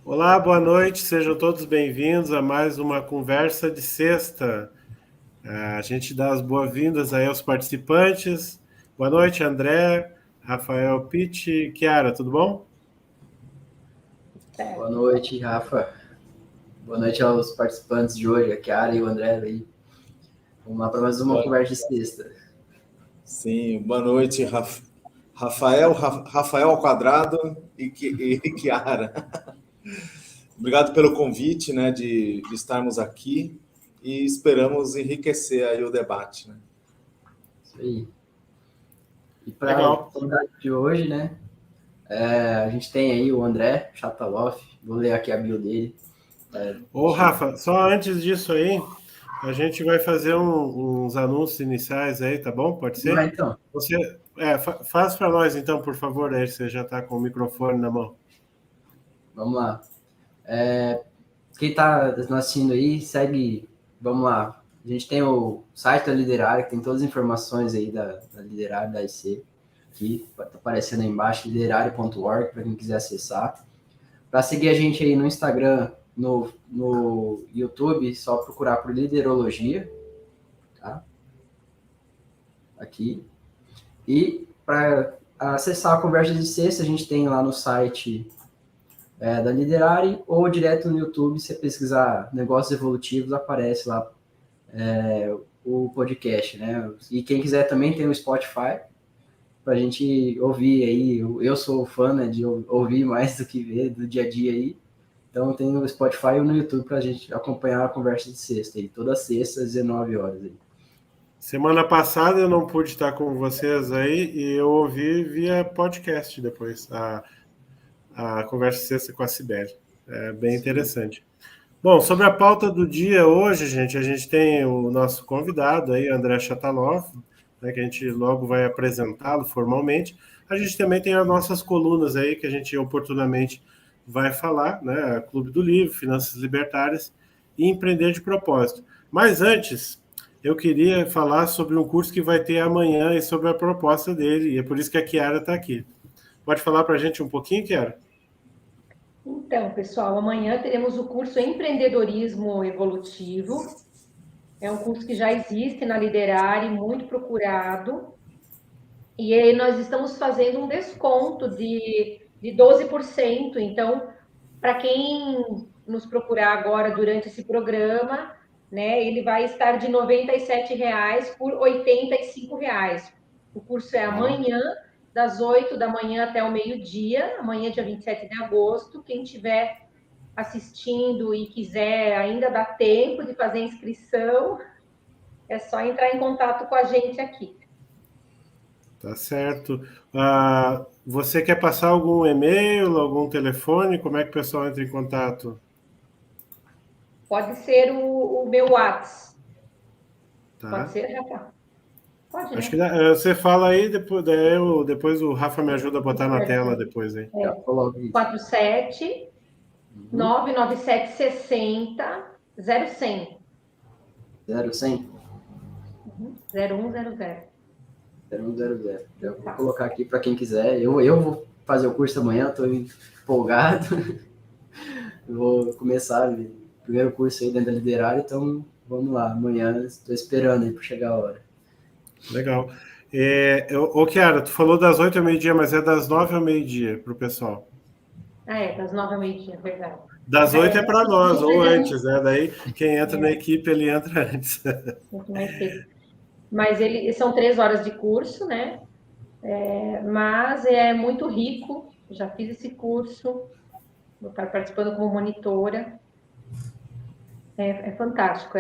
Olá, boa noite, sejam todos bem-vindos a mais uma conversa de sexta. A gente dá as boas-vindas aí aos participantes. Boa noite, André, Rafael, Pitti, Chiara, tudo bom? Boa noite, Rafa. Boa noite aos participantes de hoje, a Chiara e o André aí. Vamos lá para mais uma conversa de sexta. Sim, boa noite, Rafael ao quadrado e Chiara. Obrigado pelo convite, né, de estarmos aqui e esperamos enriquecer aí o debate, né? Isso aí. E para o Legal. convidado de hoje, né, a gente tem aí o André Chataloff. Vou ler aqui a bio dele. Ô, Rafa, só antes disso aí, a gente vai fazer uns anúncios iniciais aí, tá bom? Pode Vai, ser? então. Você, faz para nós então, por favor, aí você já está com o microfone na mão. Vamos lá. Quem está assistindo aí, segue. Vamos lá. A gente tem o site da Liderária, que tem todas as informações aí da Liderária, da IC. Aqui, está aparecendo aí embaixo, liderária.org, para quem quiser acessar. Para seguir a gente aí no Instagram, no YouTube, só procurar por Liderologia, tá? Aqui. E para acessar a conversa de sexta, a gente tem lá no site da Liderare ou direto no YouTube, se você pesquisar negócios evolutivos, aparece lá o podcast, né? E quem quiser também tem o Spotify, para a gente ouvir aí. Eu sou fã, né, de ouvir mais do que ver do dia a dia aí. Então tem no Spotify ou no YouTube para a gente acompanhar a conversa de sexta aí, toda sexta às 19 horas aí. Semana passada eu não pude estar com vocês aí e eu ouvi via podcast depois a conversa sexta com a Cibele. É bem interessante. Bom, sobre a pauta do dia hoje, gente, a gente tem o nosso convidado aí, André Chataloff, né, que a gente logo vai apresentá-lo formalmente. A gente também tem as nossas colunas aí que a gente oportunamente vai falar, né? Clube do Livro, Finanças Libertárias e Empreender de Propósito. Mas antes, eu queria falar sobre um curso que vai ter amanhã e sobre a proposta dele, e é por isso que a Chiara está aqui. Pode falar para a gente um pouquinho, Chiara? Então, pessoal, amanhã teremos o curso Empreendedorismo Evolutivo. É um curso que já existe na Liderare, muito procurado. E aí nós estamos fazendo um desconto de 12%. Então, para quem nos procurar agora durante esse programa, né, ele vai estar de R$ 97,00 por R$ 85,00. O curso é amanhã, das 8 da manhã até o meio-dia, amanhã, dia 27 de agosto. Quem tiver assistindo e quiser, ainda dá tempo de fazer a inscrição, é só entrar em contato com a gente aqui. Tá certo. Você quer passar algum e-mail, algum telefone? Como é que o pessoal entra em contato? Pode ser o meu WhatsApp. Tá. Pode ser, Rafa? Pode, Acho né? que você fala aí, depois o Rafa me ajuda a botar na tela depois aí. 47 997 60 0100. 0100? 0100. 0100. Eu vou colocar aqui para quem quiser. Eu vou fazer o curso amanhã, estou empolgado. Vou começar o primeiro curso aí dentro da Liderar, então vamos lá. Amanhã estou esperando aí para chegar a hora. Legal. Chiara, tu falou das 8 ao meio-dia, mas é das 9 ao meio-dia para o pessoal. Das 9 ao meio-dia, verdade. Das 8 é para nós, ou antes, né? Daí quem entra na equipe, ele entra antes. Muito mais cedo. Mas são 3 horas de curso, né? Mas é muito rico. Já fiz esse curso, vou estar participando como monitora. É fantástico,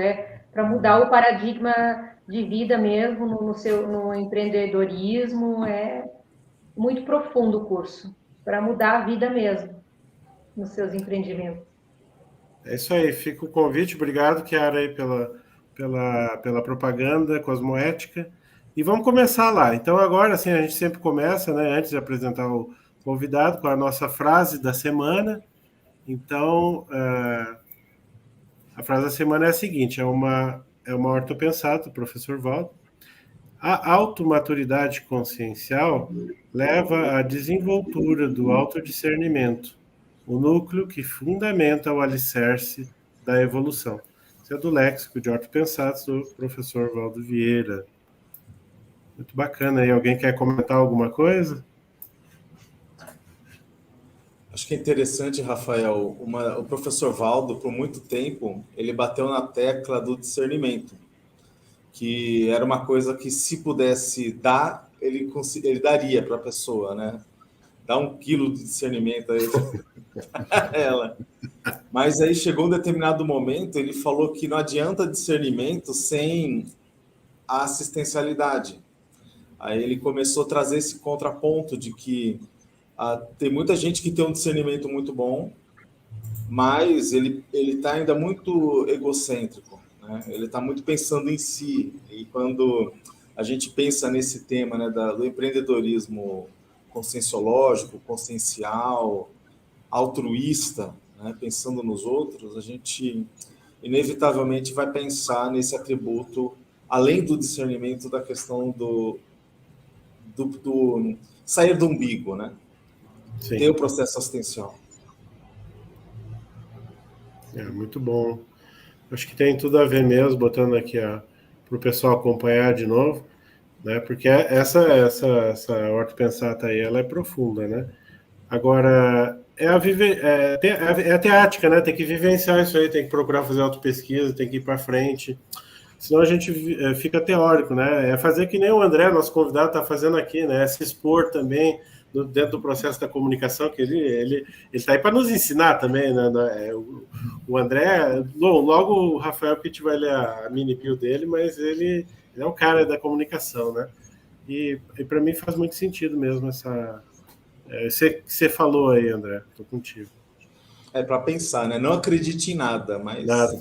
para mudar o paradigma de vida mesmo no empreendedorismo. É muito profundo o curso, para mudar a vida mesmo nos seus empreendimentos. É isso aí, fica o convite. Obrigado, Chiara, aí pela propaganda cosmoética. E vamos começar lá. Então, agora, assim, a gente sempre começa, né, antes de apresentar o convidado, com a nossa frase da semana. Então, a frase da semana é a seguinte: é uma ortopensata, do professor Valdo. A automaturidade consciencial leva à desenvoltura do autodiscernimento, o núcleo que fundamenta o alicerce da evolução. Isso é do Léxico de Ortopensados, do professor Valdo Vieira. Muito bacana. E alguém quer comentar alguma coisa? Acho que é interessante, Rafael, o professor Valdo, por muito tempo, ele bateu na tecla do discernimento, que era uma coisa que, se pudesse dar, ele daria para a pessoa, né? Dá 1 quilo de discernimento aí para ela. Mas aí chegou um determinado momento, ele falou que não adianta discernimento sem a assistencialidade. Aí ele começou a trazer esse contraponto de que tem muita gente que tem um discernimento muito bom, mas ele está ainda muito egocêntrico, né? Ele está muito pensando em si. E quando a gente pensa nesse tema, né, do empreendedorismo conscienciológico, consciencial, altruísta, né, pensando nos outros, a gente inevitavelmente vai pensar nesse atributo, além do discernimento, da questão do sair do umbigo, né? Sim. Ter o processo assistencial. Muito bom. Acho que tem tudo a ver mesmo, botando aqui para o pessoal acompanhar de novo, né? Porque essa ortopensata aí, ela é profunda, né? Agora, é a teática, né? Tem que vivenciar isso aí, tem que procurar fazer autopesquisa, tem que ir para frente. Senão a gente fica teórico, né? É fazer que nem o André, nosso convidado, está fazendo aqui, né? É se expor também dentro do processo da comunicação, que ele está aí para nos ensinar também, né? O André, logo o Rafael que a gente vai ler a mini bio dele, mas ele é o cara da comunicação, né? E para mim faz muito sentido mesmo você falou aí, André, estou contigo. É para pensar, né? Não acredite em nada, mas Nada.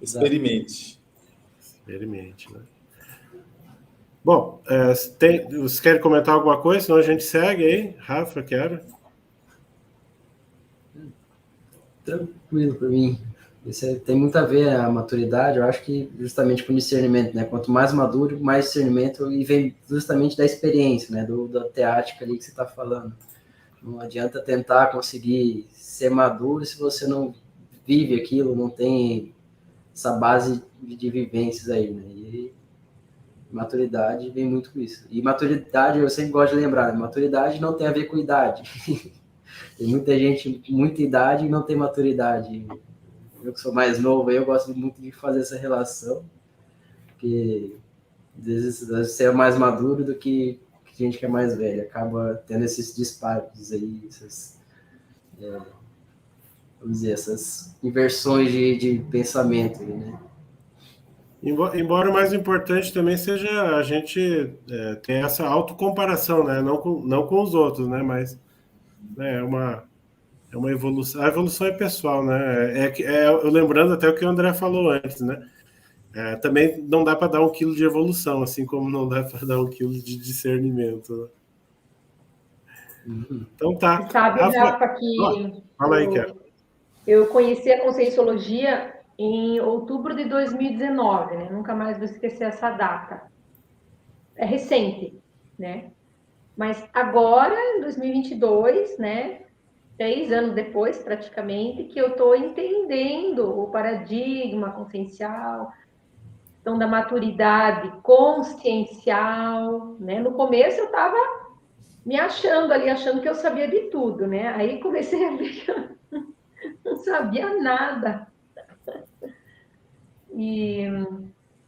Experimente. Experimente, né? Bom, vocês querem comentar alguma coisa? Senão a gente segue aí. Rafa, quero. Tranquilo para mim. Isso tem muito a ver a maturidade, eu acho que justamente com o discernimento, né? Quanto mais maduro, mais discernimento, e vem justamente da experiência, né? Da teática ali que você está falando. Não adianta tentar conseguir ser maduro se você não vive aquilo, não tem essa base de vivências aí, né? E maturidade vem muito com isso. E maturidade, eu sempre gosto de lembrar, maturidade não tem a ver com idade. Tem muita gente com muita idade e não tem maturidade. Eu que sou mais novo, eu gosto muito de fazer essa relação, porque às vezes você é mais maduro do que gente que é mais velha, acaba tendo esses disparos aí, vamos dizer, essas inversões de pensamento aí, né? Embora o mais importante também seja a gente ter essa autocomparação, né? Não com os outros, né? Mas né, é uma evolução. A evolução é pessoal, né? Lembrando até o que o André falou antes, né? Também não dá para dar 1 quilo de evolução, assim como não dá para dar 1 quilo de discernimento. Né? Então tá. Você sabe, Rafa, que fala aí, Kera. Eu conheci a Conscienciologia em outubro de 2019, né? Nunca mais vou esquecer essa data. É recente, né? Mas agora, em 2022, né? 3 anos depois, praticamente, que eu estou entendendo o paradigma consciencial, então da maturidade consciencial, né? No começo eu estava me achando ali, achando que eu sabia de tudo, né? Aí comecei a ver que eu não sabia nada. E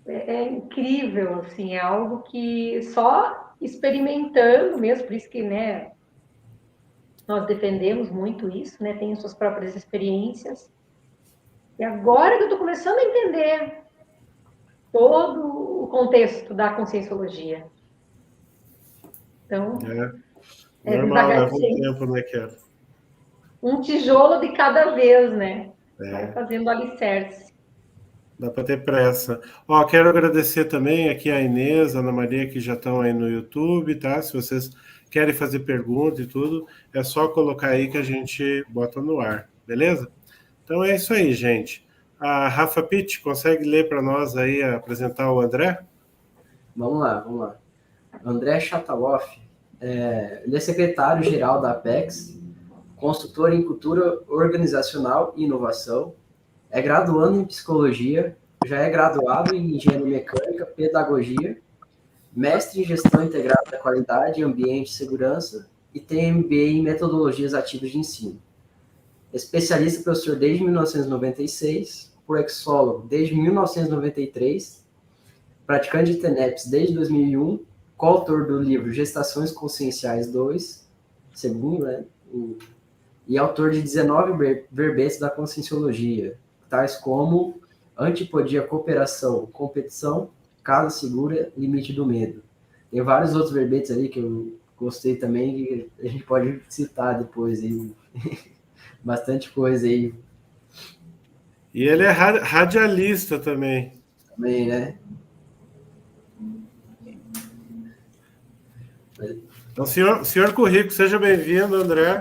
é incrível, assim, é algo que só experimentando mesmo, por isso que, né, nós defendemos muito isso, né, tem suas próprias experiências. E agora que eu estou começando a entender todo o contexto da conscienciologia. Então, normal, leva um tempo, né, Kera? Um tijolo de cada vez, né? Vai fazendo alicerce. Dá para ter pressa. Quero agradecer também aqui a Inês, a Ana Maria, que já estão aí no YouTube, tá? Se vocês querem fazer pergunta e tudo, é só colocar aí que a gente bota no ar, beleza? Então é isso aí, gente. A Rafa Pitt, consegue ler para nós aí, apresentar o André? Vamos lá. André Chataloff, ele é secretário-geral da Apex, consultor em cultura organizacional e inovação, é graduando em psicologia, já é graduado em engenharia mecânica, pedagogia, mestre em gestão integrada da qualidade, ambiente e segurança e tem MBA em metodologias ativas de ensino. Especialista e professor desde 1996, proexólogo desde 1993, praticante de TENEPS desde 2001, coautor do livro Gestações Conscienciais 2, segundo, né? E autor de 19 verbetes da Conscienciologia, tais como Antipodia, Cooperação, Competição, Casa Segura, Limite do Medo. Tem vários outros verbetes ali que eu gostei também, que a gente pode citar depois aí. Bastante coisa aí. E ele é radialista também. Também, né? Então, senhor Currico, seja bem-vindo, André.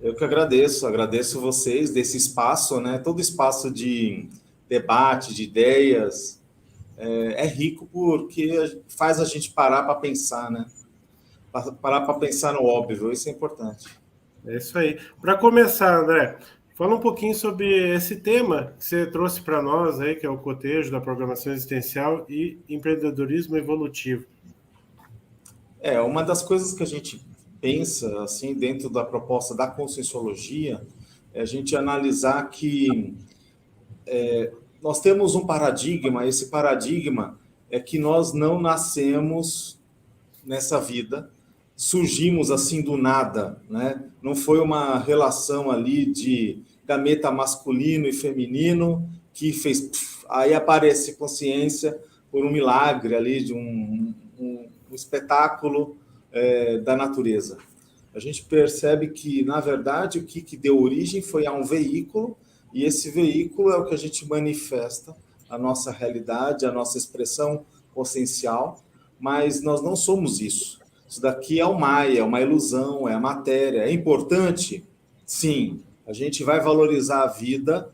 Eu que agradeço vocês desse espaço, né? Todo espaço de debate, de ideias, é rico porque faz a gente parar para pensar, né? Parar para pensar no óbvio, isso é importante. É isso aí. Para começar, André, fala um pouquinho sobre esse tema que você trouxe para nós aí, que é o cotejo da programação existencial e empreendedorismo evolutivo. Uma das coisas que a gente pensa, assim, dentro da proposta da Conscienciologia, é a gente analisar que nós temos um paradigma, esse paradigma é que nós não nascemos nessa vida, surgimos assim do nada, né? Não foi uma relação ali de gameta masculino e feminino que fez... Aí aparece consciência por um milagre ali de um espetáculo da natureza. A gente percebe que, na verdade, o que deu origem foi a um veículo, e esse veículo é o que a gente manifesta, a nossa realidade, a nossa expressão consciencial, mas nós não somos isso. Isso daqui é o Maia, é uma ilusão, é a matéria. É importante? Sim. A gente vai valorizar a vida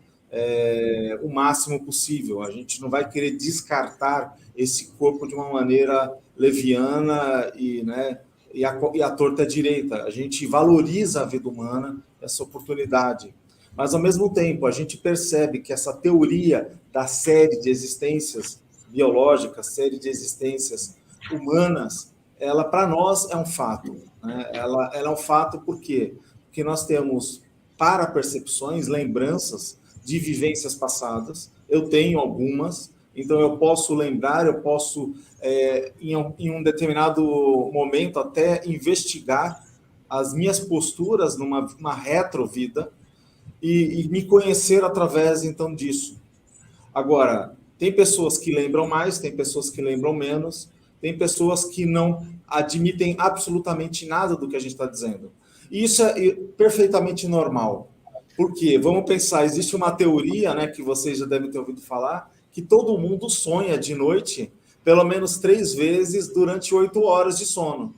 o máximo possível. A gente não vai querer descartar esse corpo de uma maneira leviana e a torta direita. A gente valoriza a vida humana, essa oportunidade. Mas, ao mesmo tempo, a gente percebe que essa teoria da série de existências biológicas, série de existências humanas, ela, para nós, é um fato. Né? Ela é um fato por quê? Porque nós temos parapercepções, lembranças de vivências passadas. Eu tenho algumas, então eu posso lembrar, eu posso, em um determinado momento, até investigar as minhas posturas numa retrovida e me conhecer através, então, disso. Agora, tem pessoas que lembram mais, tem pessoas que lembram menos, tem pessoas que não admitem absolutamente nada do que a gente está dizendo. E isso é perfeitamente normal. Por quê? Vamos pensar, existe uma teoria, né, que vocês já devem ter ouvido falar, que todo mundo sonha de noite pelo menos 3 vezes durante 8 horas de sono.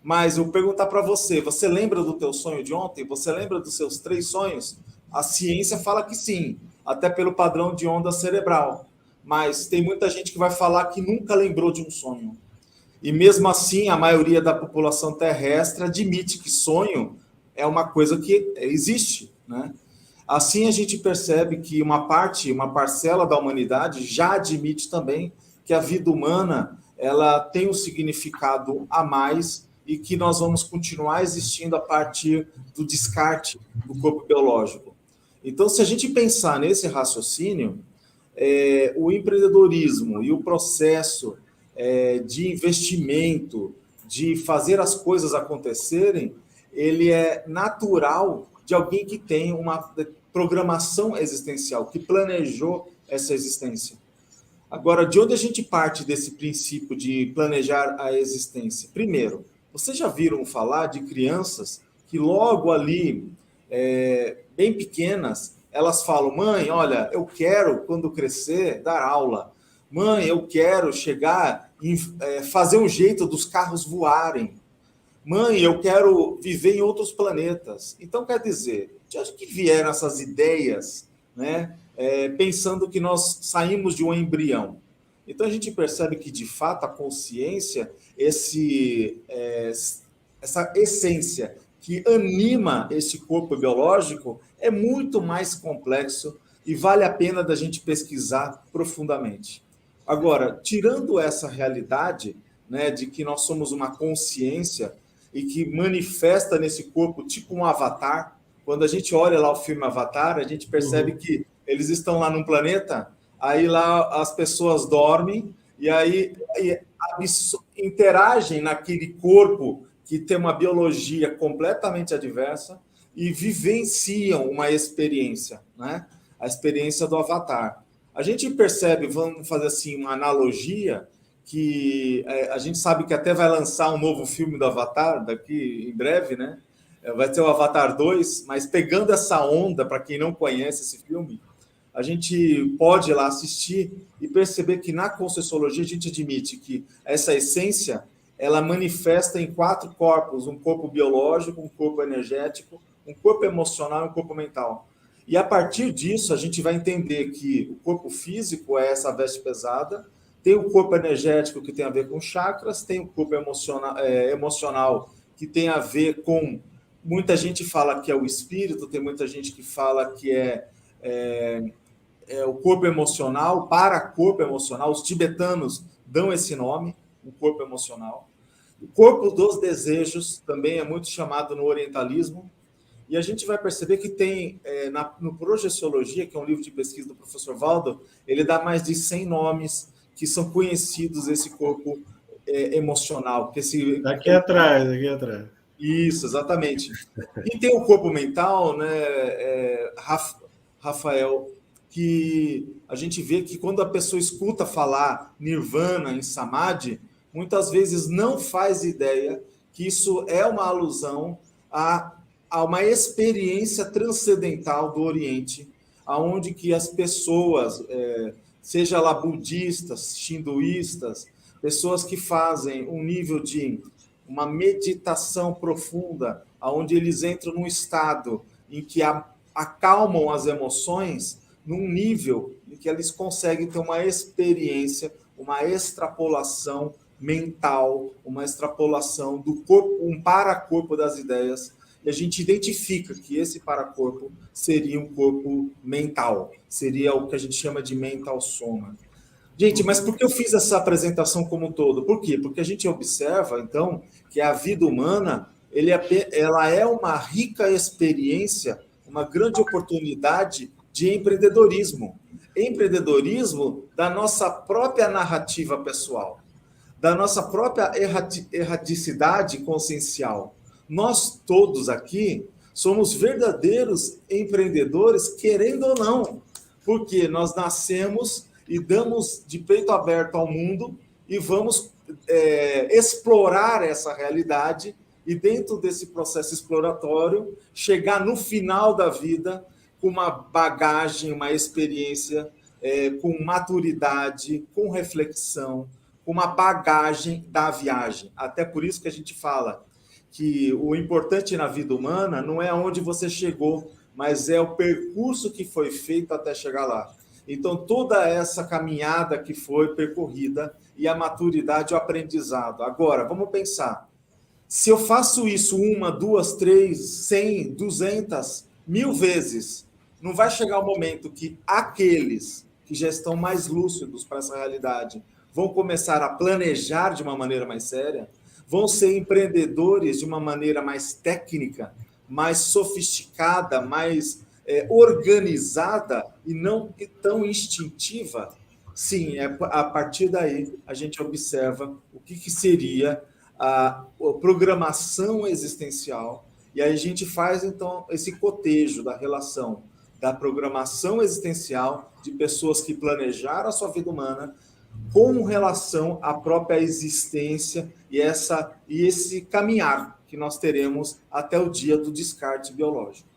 Mas eu vou perguntar para você, você lembra do teu sonho de ontem? Você lembra dos seus 3 sonhos? A ciência fala que sim, até pelo padrão de onda cerebral. Mas tem muita gente que vai falar que nunca lembrou de um sonho. E mesmo assim, a maioria da população terrestre admite que sonho é uma coisa que existe, né? Assim, a gente percebe que uma parcela da humanidade já admite também que a vida humana ela tem um significado a mais e que nós vamos continuar existindo a partir do descarte do corpo biológico. Então, se a gente pensar nesse raciocínio, o empreendedorismo e o processo de investimento, de fazer as coisas acontecerem, ele é natural de alguém que tem uma programação existencial, que planejou essa existência. Agora, de onde a gente parte desse princípio de planejar a existência? Primeiro, vocês já viram falar de crianças que logo ali, bem pequenas, elas falam, mãe, olha, eu quero, quando crescer, dar aula. Mãe, eu quero chegar e fazer um jeito dos carros voarem. Mãe, eu quero viver em outros planetas. Então, quer dizer, de onde que vieram essas ideias, né? Pensando que nós saímos de um embrião. Então, a gente percebe que, de fato, a consciência, essa essência que anima esse corpo biológico é muito mais complexo e vale a pena da gente pesquisar profundamente. Agora, tirando essa realidade, né, de que nós somos uma consciência e que manifesta nesse corpo tipo um avatar, quando a gente olha lá o filme Avatar, a gente percebe que eles estão lá num planeta, aí lá as pessoas dormem e aí interagem naquele corpo que tem uma biologia completamente adversa e vivenciam uma experiência, né? A experiência do Avatar. A gente percebe, vamos fazer assim, uma analogia, que a gente sabe que até vai lançar um novo filme do Avatar daqui em breve, né? Vai ter o Avatar 2, mas pegando essa onda, para quem não conhece esse filme, a gente pode ir lá assistir e perceber que na Conscienciologia a gente admite que essa essência ela manifesta em 4 corpos, um corpo biológico, um corpo energético, um corpo emocional e um corpo mental. E a partir disso a gente vai entender que o corpo físico é essa veste pesada, tem o corpo energético que tem a ver com chakras, tem o corpo emocional que tem a ver com... Muita gente fala que é o espírito, tem muita gente que fala que é o corpo emocional, para-corpo emocional. Os tibetanos dão esse nome, o corpo emocional. O corpo dos desejos também é muito chamado no orientalismo. E a gente vai perceber que tem, no Projeciologia, que é um livro de pesquisa do professor Valdo, ele dá mais de 100 nomes que são conhecidos esse corpo emocional. Aqui atrás. Isso, exatamente. E tem o corpo mental, né, Rafael, que a gente vê que quando a pessoa escuta falar nirvana em samadhi, muitas vezes não faz ideia que isso é uma alusão a uma experiência transcendental do Oriente, aonde que as pessoas, seja lá budistas, hinduístas, pessoas que fazem um nível de uma meditação profunda, aonde eles entram num estado em que acalmam as emoções, num nível em que eles conseguem ter uma experiência, uma extrapolação mental, uma extrapolação do corpo, um paracorpo das ideias, e a gente identifica que esse paracorpo seria um corpo mental, seria o que a gente chama de mental soma. Gente, mas por que eu fiz essa apresentação como um todo? Por quê? Porque a gente observa, então, que a vida humana ela é uma rica experiência, uma grande oportunidade de empreendedorismo. Empreendedorismo da nossa própria narrativa pessoal, da nossa própria erradicidade consciencial. Nós todos aqui somos verdadeiros empreendedores, querendo ou não, porque nós nascemos e damos de peito aberto ao mundo e vamos explorar essa realidade e, dentro desse processo exploratório, chegar no final da vida com uma bagagem, uma experiência, com maturidade, com reflexão, com uma bagagem da viagem. Até por isso que a gente fala que o importante na vida humana não é onde você chegou, mas é o percurso que foi feito até chegar lá. Então, toda essa caminhada que foi percorrida e a maturidade e o aprendizado. Agora, vamos pensar. Se eu faço isso 1, 2, 3, 100, 200, 1000 vezes, não vai chegar o momento que aqueles que já estão mais lúcidos para essa realidade vão começar a planejar de uma maneira mais séria, vão ser empreendedores de uma maneira mais técnica, mais sofisticada, mais organizada e não tão instintiva. Sim, a partir daí a gente observa o que seria a programação existencial, e aí a gente faz, então, esse cotejo da relação da programação existencial de pessoas que planejaram a sua vida humana com relação à própria existência e esse caminhar que nós teremos até o dia do descarte biológico.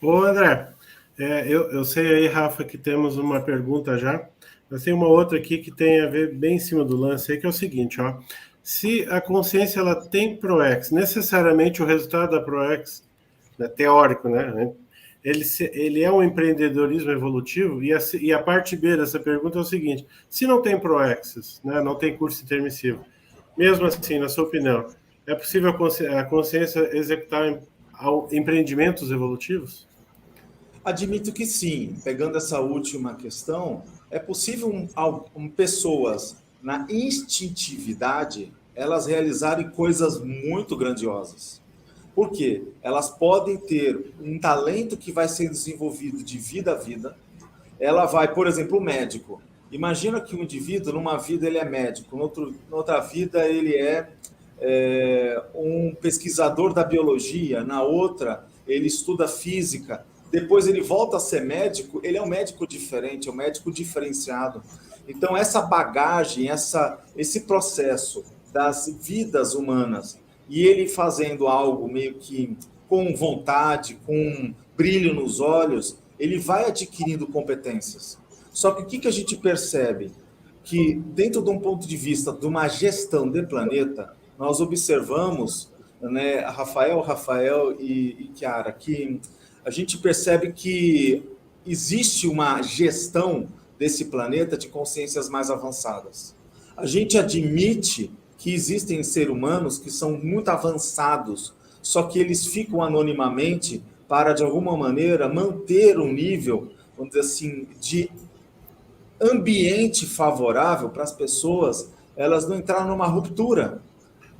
Ô, André, eu sei aí, Rafa, que temos uma pergunta já, mas tem uma outra aqui que tem a ver bem em cima do lance aí, que é o seguinte, ó. Se a consciência ela tem ProEx, necessariamente o resultado da ProEx, né, teórico, né, ele é um empreendedorismo evolutivo, e a parte B dessa pergunta é o seguinte: se não tem ProExes, né, não tem curso intermissivo, mesmo assim, na sua opinião, É possível a consciência executar empreendimentos evolutivos? Admito que sim. Pegando essa última questão, é possível pessoas na instintividade elas realizarem coisas muito grandiosas. Por quê? Elas podem ter um talento que vai ser desenvolvido de vida a vida. Ela vai, por exemplo, o médico. Imagina que um indivíduo, numa vida ele é médico, noutra vida ele é um pesquisador da biologia, na outra ele estuda física, depois ele volta a ser médico, ele é um médico diferente, é um médico diferenciado. Então, essa bagagem, esse processo das vidas humanas, e ele fazendo algo meio que com vontade, com brilho nos olhos, ele vai adquirindo competências. Só que o que a gente percebe? Que dentro de um ponto de vista de uma gestão de planeta, nós observamos, né, Rafael e Chiara, que a gente percebe que existe uma gestão desse planeta de consciências mais avançadas. A gente admite que existem seres humanos que são muito avançados, só que eles ficam anonimamente para, de alguma maneira, manter um nível, vamos dizer assim, de ambiente favorável para as pessoas elas não entrarem numa ruptura.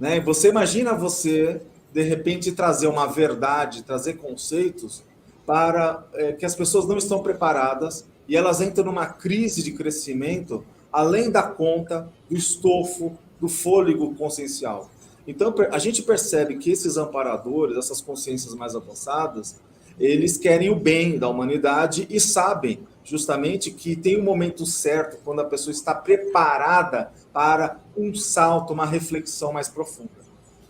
Né? Você imagina você, de repente, trazer uma verdade, trazer conceitos para que as pessoas não estão preparadas e elas entram numa crise de crescimento além da conta, do estofo, do fôlego consciencial. Então, a gente percebe que esses amparadores, essas consciências mais avançadas, eles querem o bem da humanidade e sabem justamente que tem um momento certo quando a pessoa está preparada para um salto, uma reflexão mais profunda.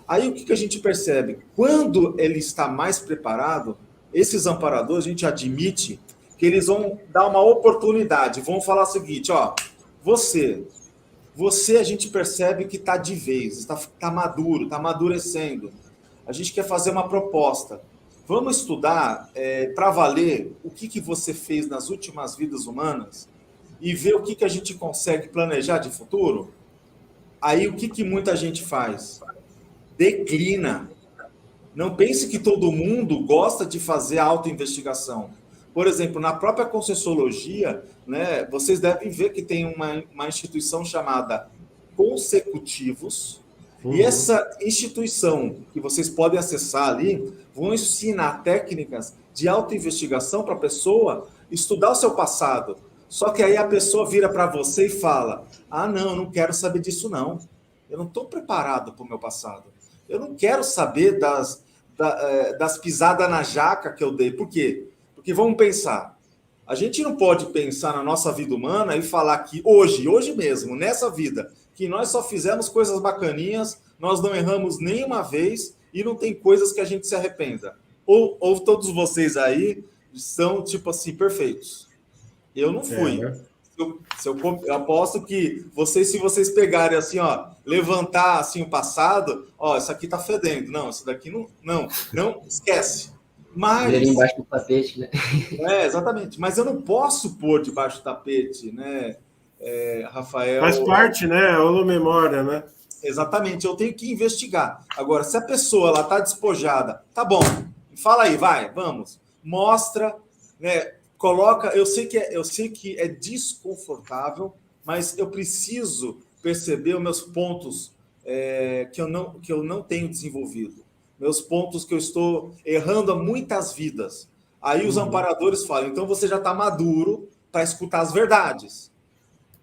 Aí o que a gente percebe? Quando ele está mais preparado, esses amparadores, a gente admite que eles vão dar uma oportunidade, vão falar o seguinte, ó, você a gente percebe que está de vez, está maduro, está amadurecendo. A gente quer fazer uma proposta. Vamos estudar para valer o que você fez nas últimas vidas humanas e ver o que a gente consegue planejar de futuro? Aí o que muita gente faz? Declina. Não pense que todo mundo gosta de fazer autoinvestigação. Por exemplo, na própria Conscienciologia, né, vocês devem ver que tem uma instituição chamada Consecutivos, e essa instituição que vocês podem acessar ali, vão ensinar técnicas de autoinvestigação para a pessoa estudar o seu passado. Só que aí a pessoa vira para você e fala, não, eu não quero saber disso não. Eu não estou preparado para o meu passado. Eu não quero saber das pisadas na jaca que eu dei. Por quê? Porque vamos pensar, a gente não pode pensar na nossa vida humana e falar que hoje mesmo, nessa vida, que nós só fizemos coisas bacaninhas, nós não erramos nenhuma vez e não tem coisas que a gente se arrependa. Ou todos vocês aí são, tipo assim, perfeitos. Eu não fui. Eu aposto que se vocês pegarem assim, ó, levantar assim o passado, ó, isso aqui tá fedendo. Não, isso daqui não esquece. Mas embaixo do tapete, né? Exatamente. Mas eu não posso pôr debaixo do tapete, né, Rafael? Faz parte, né? Ou memória, né? Exatamente. Eu tenho que investigar. Agora, se a pessoa ela tá despojada, tá bom. Fala aí, vai, vamos. Mostra, né? Coloca. Eu sei que é desconfortável, mas eu preciso perceber os meus pontos que eu não tenho desenvolvido. Meus pontos que eu estou errando há muitas vidas. Aí os amparadores falam, então você já está maduro para escutar as verdades.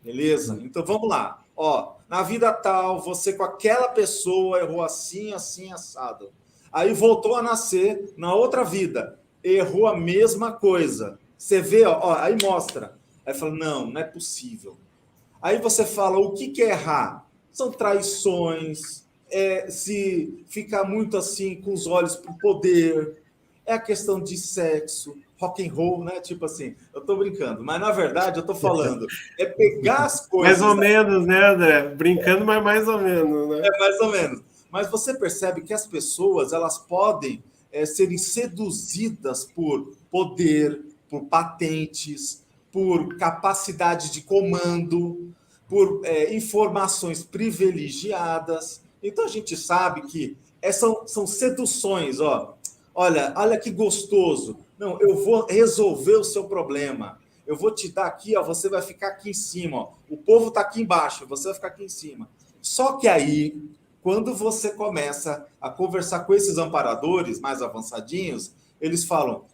Beleza? Então vamos lá. Ó, na vida tal, você com aquela pessoa errou assim, assim, assado. Aí voltou a nascer na outra vida. Errou a mesma coisa. Você vê, ó, aí mostra. Aí fala, não é possível. Aí você fala, o que é errar? São traições, se ficar muito assim com os olhos para o poder, é a questão de sexo, rock and roll, né? Tipo assim, eu tô brincando, mas na verdade eu tô falando, é pegar as coisas... Mais ou menos, né, André? Brincando, mas mais ou menos, né? Mais ou menos. Mas você percebe que as pessoas, elas podem serem seduzidas por poder, por patentes, por capacidade de comando, por informações privilegiadas. Então a gente sabe que são seduções, ó. Olha que gostoso. Não, eu vou resolver o seu problema. Eu vou te dar aqui, ó, você vai ficar aqui em cima, ó. O povo está aqui embaixo, você vai ficar aqui em cima. Só que aí, quando você começa a conversar com esses amparadores mais avançadinhos, eles falam: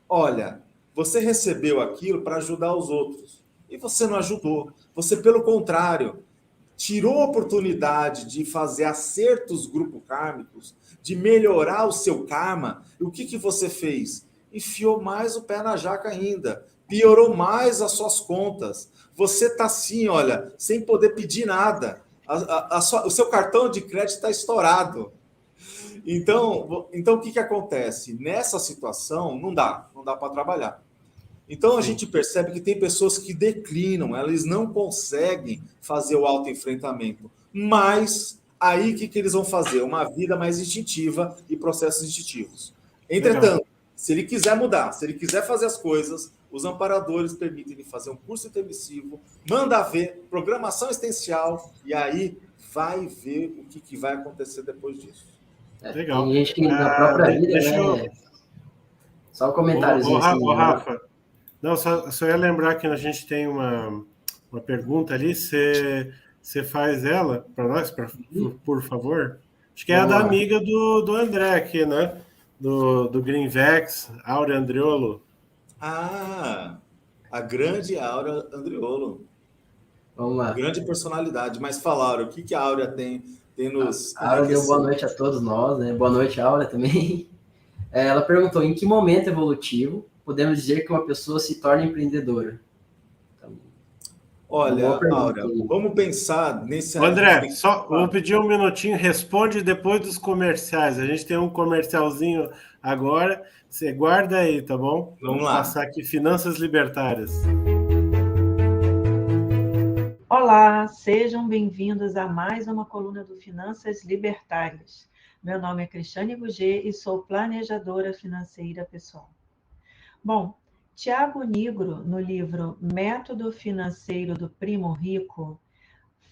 olha, você recebeu aquilo para ajudar os outros e você não ajudou. Você, pelo contrário, tirou a oportunidade de fazer acertos grupo-kármicos, de melhorar o seu karma. E o que você fez? Enfiou mais o pé na jaca ainda, piorou mais as suas contas. Você está assim, olha, sem poder pedir nada. O seu cartão de crédito está estourado. Então o que acontece? Nessa situação, não dá para trabalhar. Então a gente percebe que tem pessoas que declinam, elas não conseguem fazer o autoenfrentamento. Mas aí o que eles vão fazer? Uma vida mais instintiva e processos instintivos. Entretanto, se ele quiser mudar, se ele quiser fazer as coisas, os amparadores permitem ele fazer um curso intermissivo, manda ver, programação existencial, e aí vai ver o que vai acontecer depois disso. Legal. Tem gente que na própria vida, né? Só um comentáriozinho assim. Rafa, não, só ia lembrar que a gente tem uma pergunta ali, você faz ela para nós, por favor? Acho que é a da amiga do André aqui, né? Do Greenvex, Áurea Andriolo. Ah, a grande Áurea Andriolo. Vamos lá. Grande personalidade. Mas falaram, o que a Áurea tem nos... A Áurea deu boa noite a todos nós, né? Boa noite, Áurea, também. Ela perguntou, em que momento evolutivo podemos dizer que uma pessoa se torna empreendedora? Então, olha, Áurea, vamos pensar nesse... André, só vou pedir um minutinho, responde depois dos comerciais. A gente tem um comercialzinho agora, você guarda aí, tá bom? Vamos lá. Passar aqui, Finanças Libertárias. Olá, sejam bem-vindos a mais uma coluna do Finanças Libertárias. Meu nome é Cristiane Gugê e sou planejadora financeira pessoal. Bom, Tiago Nigro, no livro Método Financeiro do Primo Rico,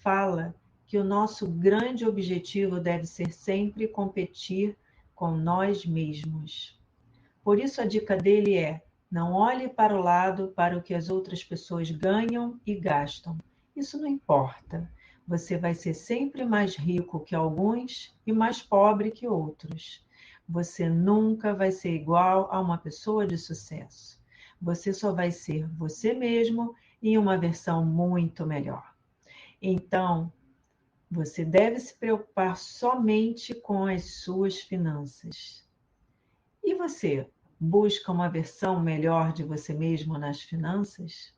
fala que o nosso grande objetivo deve ser sempre competir com nós mesmos. Por isso a dica dele é: não olhe para o lado para o que as outras pessoas ganham e gastam. Isso não importa. Você vai ser sempre mais rico que alguns e mais pobre que outros. Você nunca vai ser igual a uma pessoa de sucesso. Você só vai ser você mesmo em uma versão muito melhor. Então, você deve se preocupar somente com as suas finanças. E você, busca uma versão melhor de você mesmo nas finanças?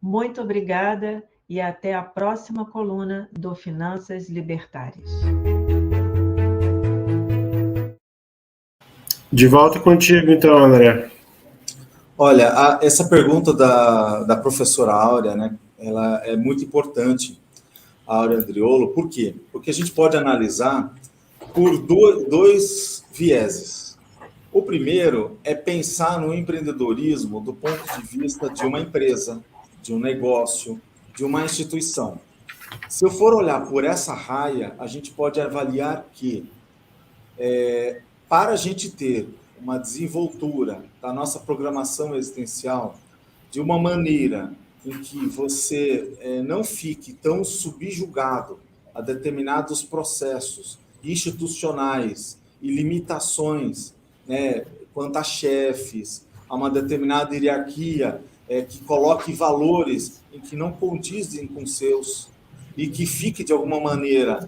Muito obrigada e até a próxima coluna do Finanças Libertárias. De volta contigo, então, André. Olha, essa pergunta da professora Áurea, né, ela é muito importante, a Áurea Andriolo. Por quê? Porque a gente pode analisar por dois vieses. O primeiro é pensar no empreendedorismo do ponto de vista de uma empresa, de um negócio, de uma instituição. Se eu for olhar por essa raia, a gente pode avaliar que para a gente ter uma desenvoltura da nossa programação existencial de uma maneira em que você não fique tão subjugado a determinados processos institucionais e limitações, né, quanto a chefes, a uma determinada hierarquia que coloque valores em que não condizem com seus e que fique, de alguma maneira,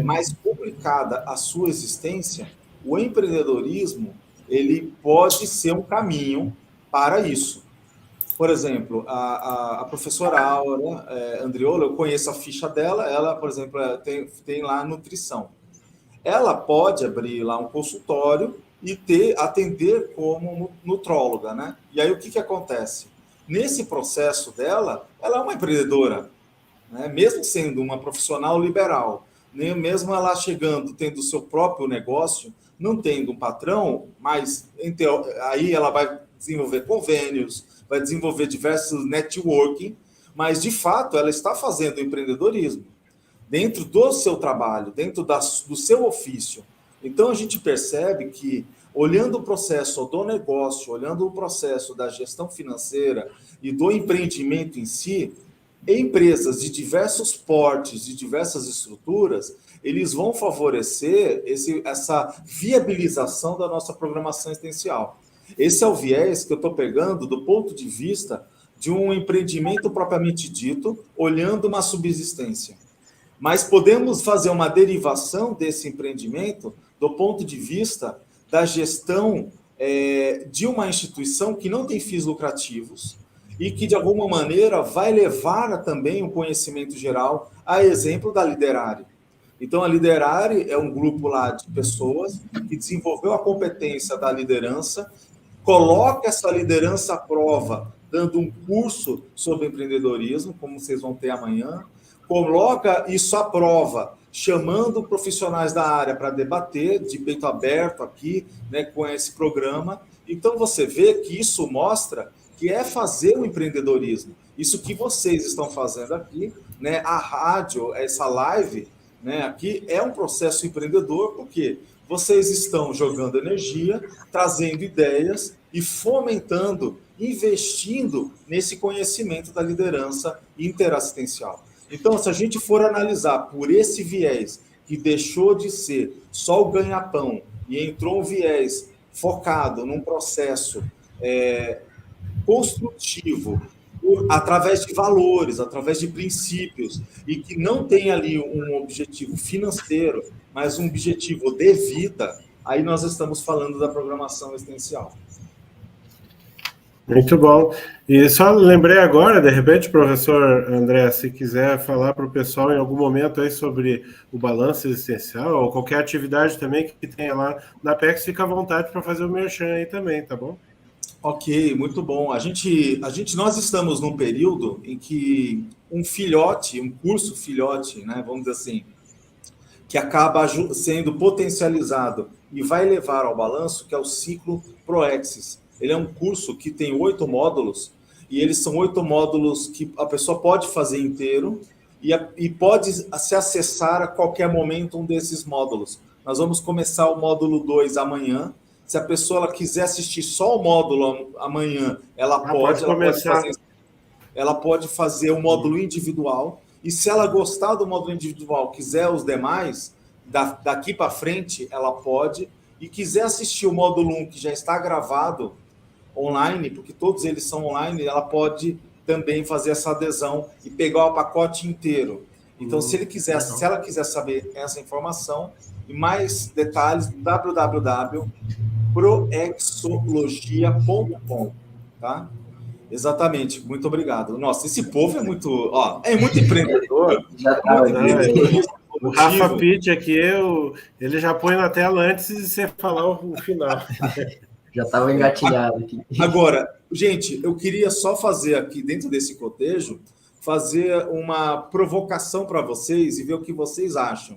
mais complicada a sua existência, o empreendedorismo ele pode ser um caminho para isso. Por exemplo, a professora Áurea Andriolo, eu conheço a ficha dela, ela, por exemplo, tem lá nutrição. Ela pode abrir lá um consultório e atender como nutróloga, né? E aí o que acontece? Nesse processo dela, ela é uma empreendedora, né? Mesmo sendo uma profissional liberal, né? Mesmo ela chegando, tendo o seu próprio negócio, não tendo um patrão, mas aí ela vai desenvolver convênios, vai desenvolver diversos networking, mas, de fato, ela está fazendo empreendedorismo. dentro do seu trabalho, dentro do seu ofício. Então, a gente percebe que, olhando o processo do negócio, olhando o processo da gestão financeira e do empreendimento em si, empresas de diversos portes, de diversas estruturas, eles vão favorecer essa viabilização da nossa programação existencial. Esse é o viés que eu estou pegando do ponto de vista de um empreendimento propriamente dito, olhando uma subsistência. Mas podemos fazer uma derivação desse empreendimento do ponto de vista da gestão de uma instituição que não tem fins lucrativos e que, de alguma maneira, vai levar também um conhecimento geral, a exemplo da Liderare. Então, a Liderare é um grupo lá de pessoas que desenvolveu a competência da liderança, coloca essa liderança à prova, dando um curso sobre empreendedorismo, como vocês vão ter amanhã, coloca isso à prova, chamando profissionais da área para debater, de peito aberto aqui, né, com esse programa. Então, você vê que isso mostra que é fazer o empreendedorismo. Isso que vocês estão fazendo aqui, né, a rádio, essa live, né, aqui é um processo empreendedor, porque vocês estão jogando energia, trazendo ideias e fomentando, investindo nesse conhecimento da liderança interassistencial. Então, se a gente for analisar por esse viés, que deixou de ser só o ganha-pão e entrou um viés focado num processo construtivo, através de valores, através de princípios, e que não tem ali um objetivo financeiro, mas um objetivo de vida, aí nós estamos falando da programação existencial. Muito bom. E só lembrei agora, de repente, professor André, se quiser falar para o pessoal em algum momento aí sobre o balanço existencial, ou qualquer atividade também que tenha lá na Apex, fica à vontade para fazer o merchan aí também, tá bom? Ok, muito bom. Nós estamos num período em que um filhote, um curso filhote, né, vamos dizer assim, que acaba sendo potencializado e vai levar ao balanço, que é o ciclo Proexis. Ele é um curso que tem 8 módulos, e eles são 8 módulos que a pessoa pode fazer inteiro e pode se acessar a qualquer momento um desses módulos. Nós vamos começar o módulo 2 amanhã. Se a pessoa quiser assistir só o módulo amanhã, ela pode fazer o módulo individual. E se ela gostar do módulo individual, quiser os demais, daqui para frente, ela pode. E quiser assistir o módulo 1, que já está gravado online, porque todos eles são online, ela pode também fazer essa adesão e pegar o pacote inteiro. Então, se ela quiser saber essa informação e mais detalhes, www.proexologia.com, tá? Exatamente, muito obrigado. Nossa, esse povo é muito empreendedor. O Rafa Pitt aqui, ele já põe na tela antes de você falar o final. Já estava engatilhado aqui. Agora, gente, eu queria só fazer aqui, dentro desse cotejo, fazer uma provocação para vocês e ver o que vocês acham.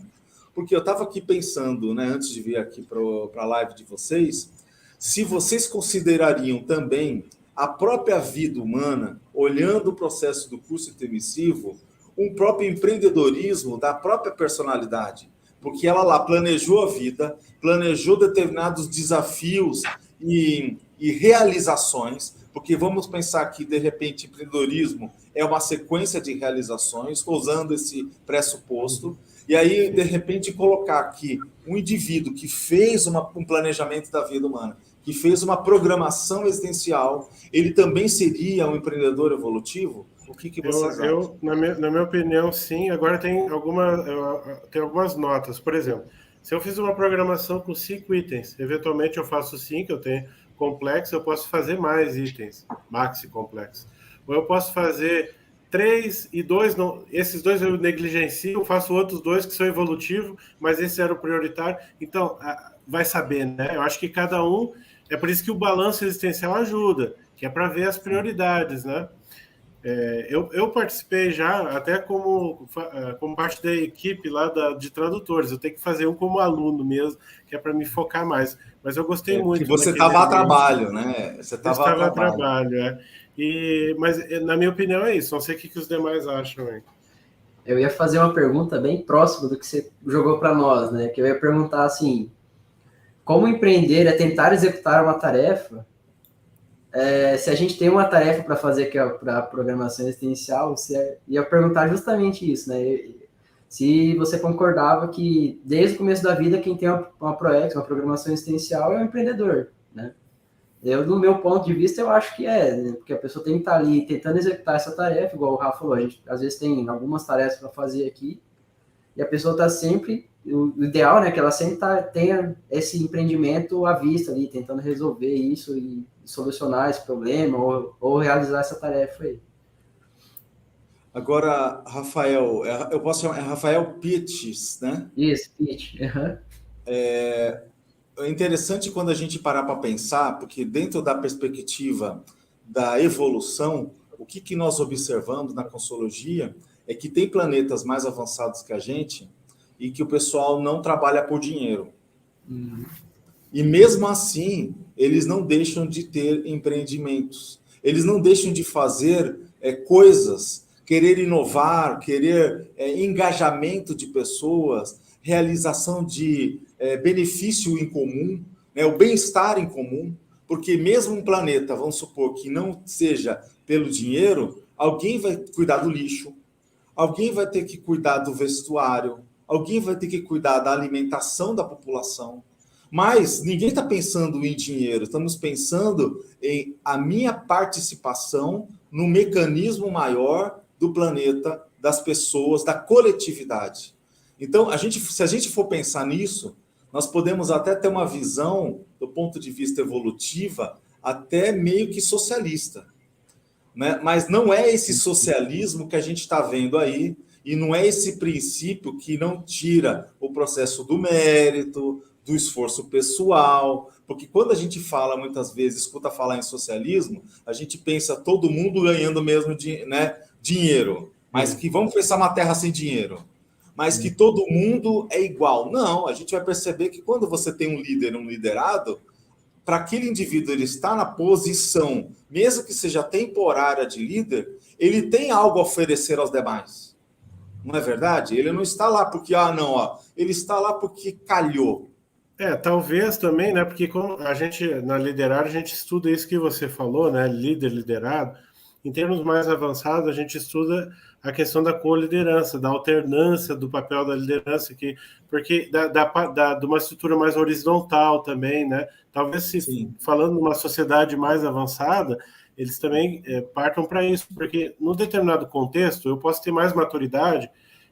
Porque eu estava aqui pensando, né, antes de vir aqui para a live de vocês, se vocês considerariam também a própria vida humana, olhando o processo do curso intermissivo, um próprio empreendedorismo da própria personalidade. Porque ela lá planejou a vida, planejou determinados desafios e realizações, porque vamos pensar que, de repente, empreendedorismo é uma sequência de realizações, usando esse pressuposto, e aí, de repente, colocar aqui um indivíduo que fez um planejamento da vida humana, que fez uma programação existencial, ele também seria um empreendedor evolutivo? O que vocês acham? Na minha opinião, sim. Agora tem algumas notas. Por exemplo, se eu fiz uma programação com 5 itens, eventualmente eu faço 5, eu tenho complexo, eu posso fazer mais itens, maxi complexo. Ou eu posso fazer 3 e 2, não, esses 2 eu negligencio, eu faço outros 2 que são evolutivos, mas esse era o prioritário. Então, vai saber, né? Eu acho que cada um... É por isso que o balanço existencial ajuda, que é para ver as prioridades, né? Eu participei já, até como parte da equipe lá de tradutores. Eu tenho que fazer um como aluno mesmo, que é para me focar mais. Mas eu gostei muito. Você estava a trabalho, né? Você estava a trabalho. Mas, na minha opinião, é isso. Não sei o que os demais acham aí. Eu ia fazer uma pergunta bem próxima do que você jogou para nós, né? Que eu ia perguntar assim, como empreender é tentar executar uma tarefa. Se a gente tem uma tarefa para fazer que é para a programação existencial, você ia perguntar justamente isso, né? Se você concordava que desde o começo da vida quem tem uma ProEx, uma programação existencial, é um empreendedor, né? Eu, do meu ponto de vista, eu acho que né? Porque a pessoa tem que estar ali tentando executar essa tarefa, igual o Rafa falou, a gente às vezes tem algumas tarefas para fazer aqui, e a pessoa está sempre, o ideal, né, que ela sempre tenha esse empreendimento à vista ali, tentando resolver isso e solucionar esse problema, ou realizar essa tarefa aí. Agora, Rafael, eu posso chamar Rafael Pitts, né? Isso, Pitch. Uhum. É interessante quando a gente parar para pensar, porque dentro da perspectiva da evolução, o que nós observamos na Consologia é que tem planetas mais avançados que a gente e que o pessoal não trabalha por dinheiro. E mesmo assim, eles não deixam de ter empreendimentos. Eles não deixam de fazer coisas, querer inovar, querer engajamento de pessoas, realização de benefício em comum, né, o bem-estar em comum, porque mesmo um planeta, vamos supor, que não seja pelo dinheiro, alguém vai cuidar do lixo, alguém vai ter que cuidar do vestuário, alguém vai ter que cuidar da alimentação da população. Mas ninguém está pensando em dinheiro, estamos pensando em a minha participação no mecanismo maior do planeta, das pessoas, da coletividade. Então, se a gente for pensar nisso, nós podemos até ter uma visão, do ponto de vista evolutiva, até meio que socialista. Né? Mas não é esse socialismo que a gente está vendo aí, e não é esse princípio que não tira o processo do mérito, do esforço pessoal, porque quando a gente fala, muitas vezes, escuta falar em socialismo, a gente pensa todo mundo ganhando mesmo dinheiro, mas que vamos pensar uma terra sem dinheiro, mas que todo mundo é igual. Não, a gente vai perceber que quando você tem um líder, um liderado, para aquele indivíduo ele está na posição, mesmo que seja temporária de líder, ele tem algo a oferecer aos demais. Não é verdade? Ele não está lá porque, ele está lá porque calhou. Talvez também, né? Porque como a gente, na liderar, a gente estuda isso que você falou, né? Líder, liderado. Em termos mais avançados, a gente estuda a questão da co-liderança, da alternância do papel da liderança, porque de uma estrutura mais horizontal também, né? Talvez, falando de uma sociedade mais avançada, eles também partam para isso, porque num determinado contexto eu posso ter mais maturidade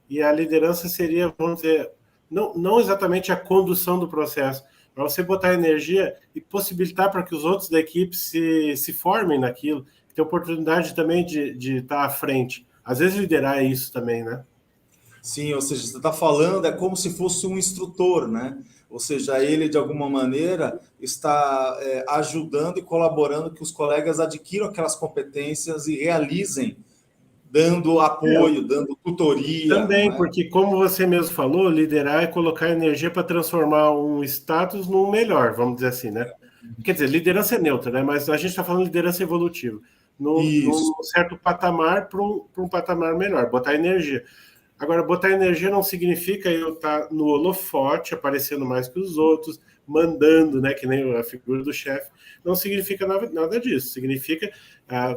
e a liderança seria, vamos dizer, não exatamente a condução do processo, para você botar energia e possibilitar para que os outros da equipe se formem naquilo, ter oportunidade também de estar à frente. Às vezes liderar é isso também, né? Sim, ou seja, você está falando, é como se fosse um instrutor, né? Ou seja, ele, de alguma maneira, está ajudando e colaborando que os colegas adquiram aquelas competências e realizem, dando apoio, dando tutoria. Também, porque como você mesmo falou, liderar é colocar energia para transformar um status num melhor, vamos dizer assim, né? Quer dizer, liderança é neutra, né? Mas a gente está falando de liderança evolutiva. Num certo patamar para um patamar melhor, botar energia. Agora, botar energia não significa eu estar no holofote, aparecendo mais que os outros, mandando, né, que nem a figura do chefe. Não significa nada disso. Significa,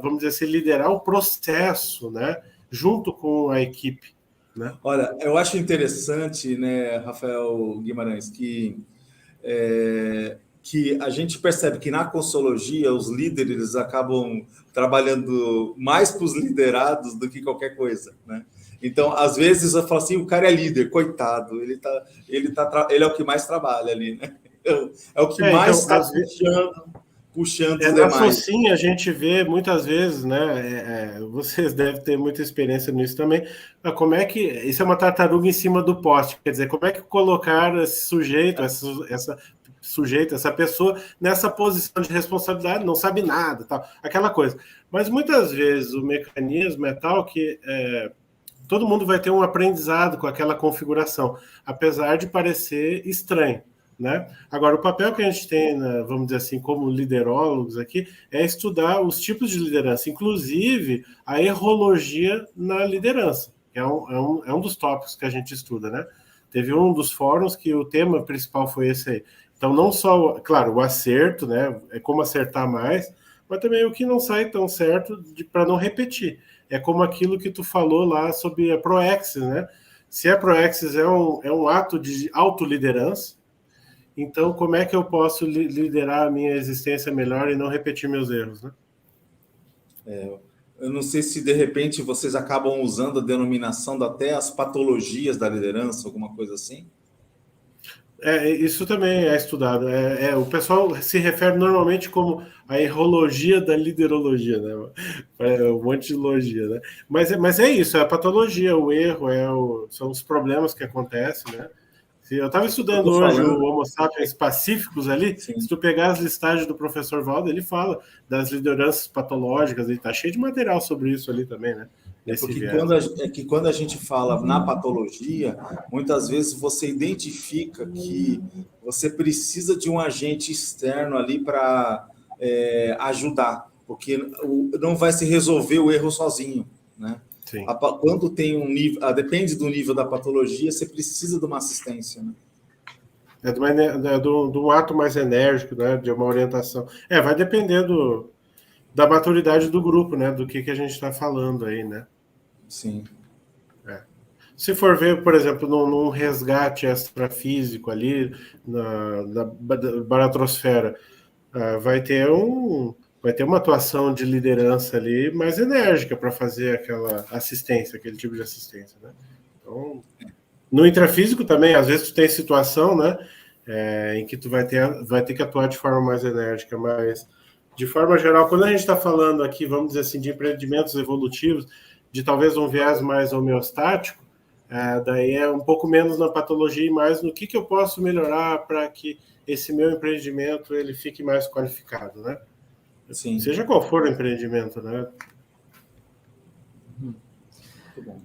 vamos dizer assim, liderar o processo, né, junto com a equipe. Né? Olha, eu acho interessante, né, Rafael Guimarães, que a gente percebe que na Consologia os líderes acabam trabalhando mais para os liderados do que qualquer coisa, né? Então, às vezes eu falo assim, o cara é líder, coitado, ele é o que mais trabalha ali, né? É o que mais está puxando os demais. Na Socinha a gente vê muitas vezes, né? Vocês devem ter muita experiência nisso também. Como é que isso é uma tartaruga em cima do poste? Quer dizer, como é que colocar esse sujeito, essa pessoa nessa posição de responsabilidade, não sabe nada, tal, aquela coisa. Mas muitas vezes o mecanismo é tal que todo mundo vai ter um aprendizado com aquela configuração, apesar de parecer estranho. Né? Agora, o papel que a gente tem, vamos dizer assim, como liderólogos aqui, é estudar os tipos de liderança, inclusive a errologia na liderança. é um dos tópicos que a gente estuda, né? Teve um dos fóruns que o tema principal foi esse aí. Então, não só, claro, o acerto, né? É como acertar mais, mas também o que não sai tão certo para não repetir. É como aquilo que tu falou lá sobre a Proexis, né? Se a Proexis é um ato de autoliderança, então como é que eu posso liderar a minha existência melhor e não repetir meus erros, né? Eu não sei se de repente vocês acabam usando a denominação até as patologias da liderança, alguma coisa assim. Isso também é estudado. O pessoal se refere normalmente como a errologia da liderologia, né? Um monte de logia, né? Mas é isso, é a patologia, o erro, são os problemas que acontecem, né? Eu estava estudando hoje o Homo sapiens pacíficos ali. Sim. Se tu pegar as listagens do professor Valdo, ele fala das lideranças patológicas, ele está cheio de material sobre isso ali também, né? Porque quando a gente fala na patologia, muitas vezes você identifica que você precisa de um agente externo ali para ajudar, porque não vai se resolver o erro sozinho, né? Sim. Quando tem um nível, depende do nível da patologia, você precisa de uma assistência, né? De um ato mais enérgico, né? De uma orientação. Vai dependendo da maturidade do grupo, né? Do que a gente está falando aí, né? Sim. Se for ver, por exemplo, num resgate extrafísico ali na baratrosfera, vai ter uma atuação de liderança ali mais enérgica para fazer aquela assistência, aquele tipo de assistência, né? Então, no intrafísico também, às vezes tu tem situação, né, em que tu vai ter que atuar de forma mais enérgica, mas de forma geral, quando a gente está falando aqui, vamos dizer assim, de empreendimentos evolutivos, de talvez um viés mais homeostático, daí é um pouco menos na patologia e mais no que eu posso melhorar para que esse meu empreendimento ele fique mais qualificado, né? Sim. Seja qual for o empreendimento, né? Muito bom.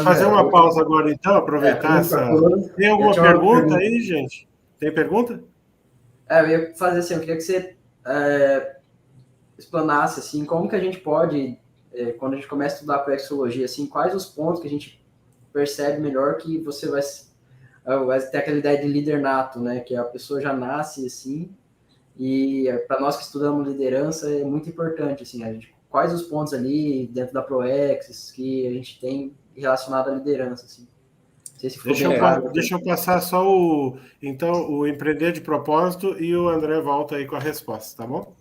Fazer uma pausa agora, então, aproveitar essa... Tem alguma pergunta aí, gente? Tem pergunta? Eu ia fazer assim, eu queria que você explanasse, assim, como que a gente pode, quando a gente começa a estudar proexologia, assim, quais os pontos que a gente percebe melhor que você vai ter aquela ideia de líder nato, né? Que a pessoa já nasce, assim, e para nós que estudamos liderança é muito importante, assim, quais os pontos ali dentro da Proexis que a gente tem relacionado à liderança, assim. Não sei se ficou bem claro. Deixa eu passar só o empreender de propósito e o André volta aí com a resposta, tá bom?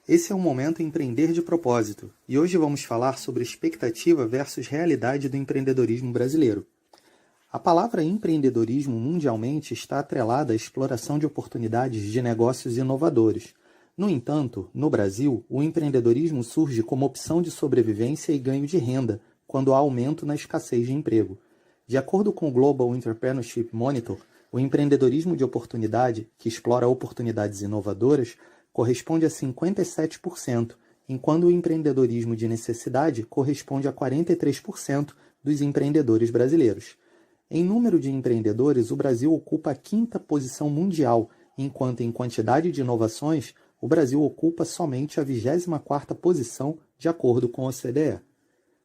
Esse é o Momento Empreender de Propósito, e hoje vamos falar sobre expectativa versus realidade do empreendedorismo brasileiro. A palavra empreendedorismo mundialmente está atrelada à exploração de oportunidades de negócios inovadores. No entanto, no Brasil, o empreendedorismo surge como opção de sobrevivência e ganho de renda, quando há aumento na escassez de emprego. De acordo com o Global Entrepreneurship Monitor, o empreendedorismo de oportunidade, que explora oportunidades inovadoras, corresponde a 57%, enquanto o empreendedorismo de necessidade corresponde a 43% dos empreendedores brasileiros. Em número de empreendedores, o Brasil ocupa a 5ª posição mundial, enquanto em quantidade de inovações, o Brasil ocupa somente a 24ª posição, de acordo com a OCDE.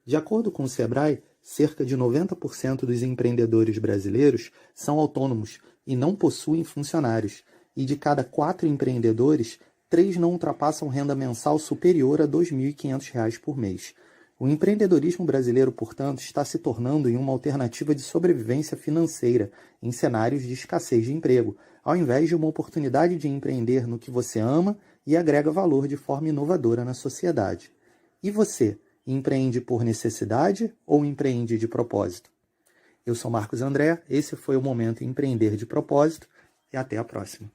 De acordo com o Sebrae, cerca de 90% dos empreendedores brasileiros são autônomos e não possuem funcionários, e de cada 4 empreendedores, 3 não ultrapassam renda mensal superior a R$ 2.500 por mês. O empreendedorismo brasileiro, portanto, está se tornando em uma alternativa de sobrevivência financeira em cenários de escassez de emprego, ao invés de uma oportunidade de empreender no que você ama e agrega valor de forma inovadora na sociedade. E você, empreende por necessidade ou empreende de propósito? Eu sou Marcos André, esse foi o Momento Empreender de Propósito e até a próxima.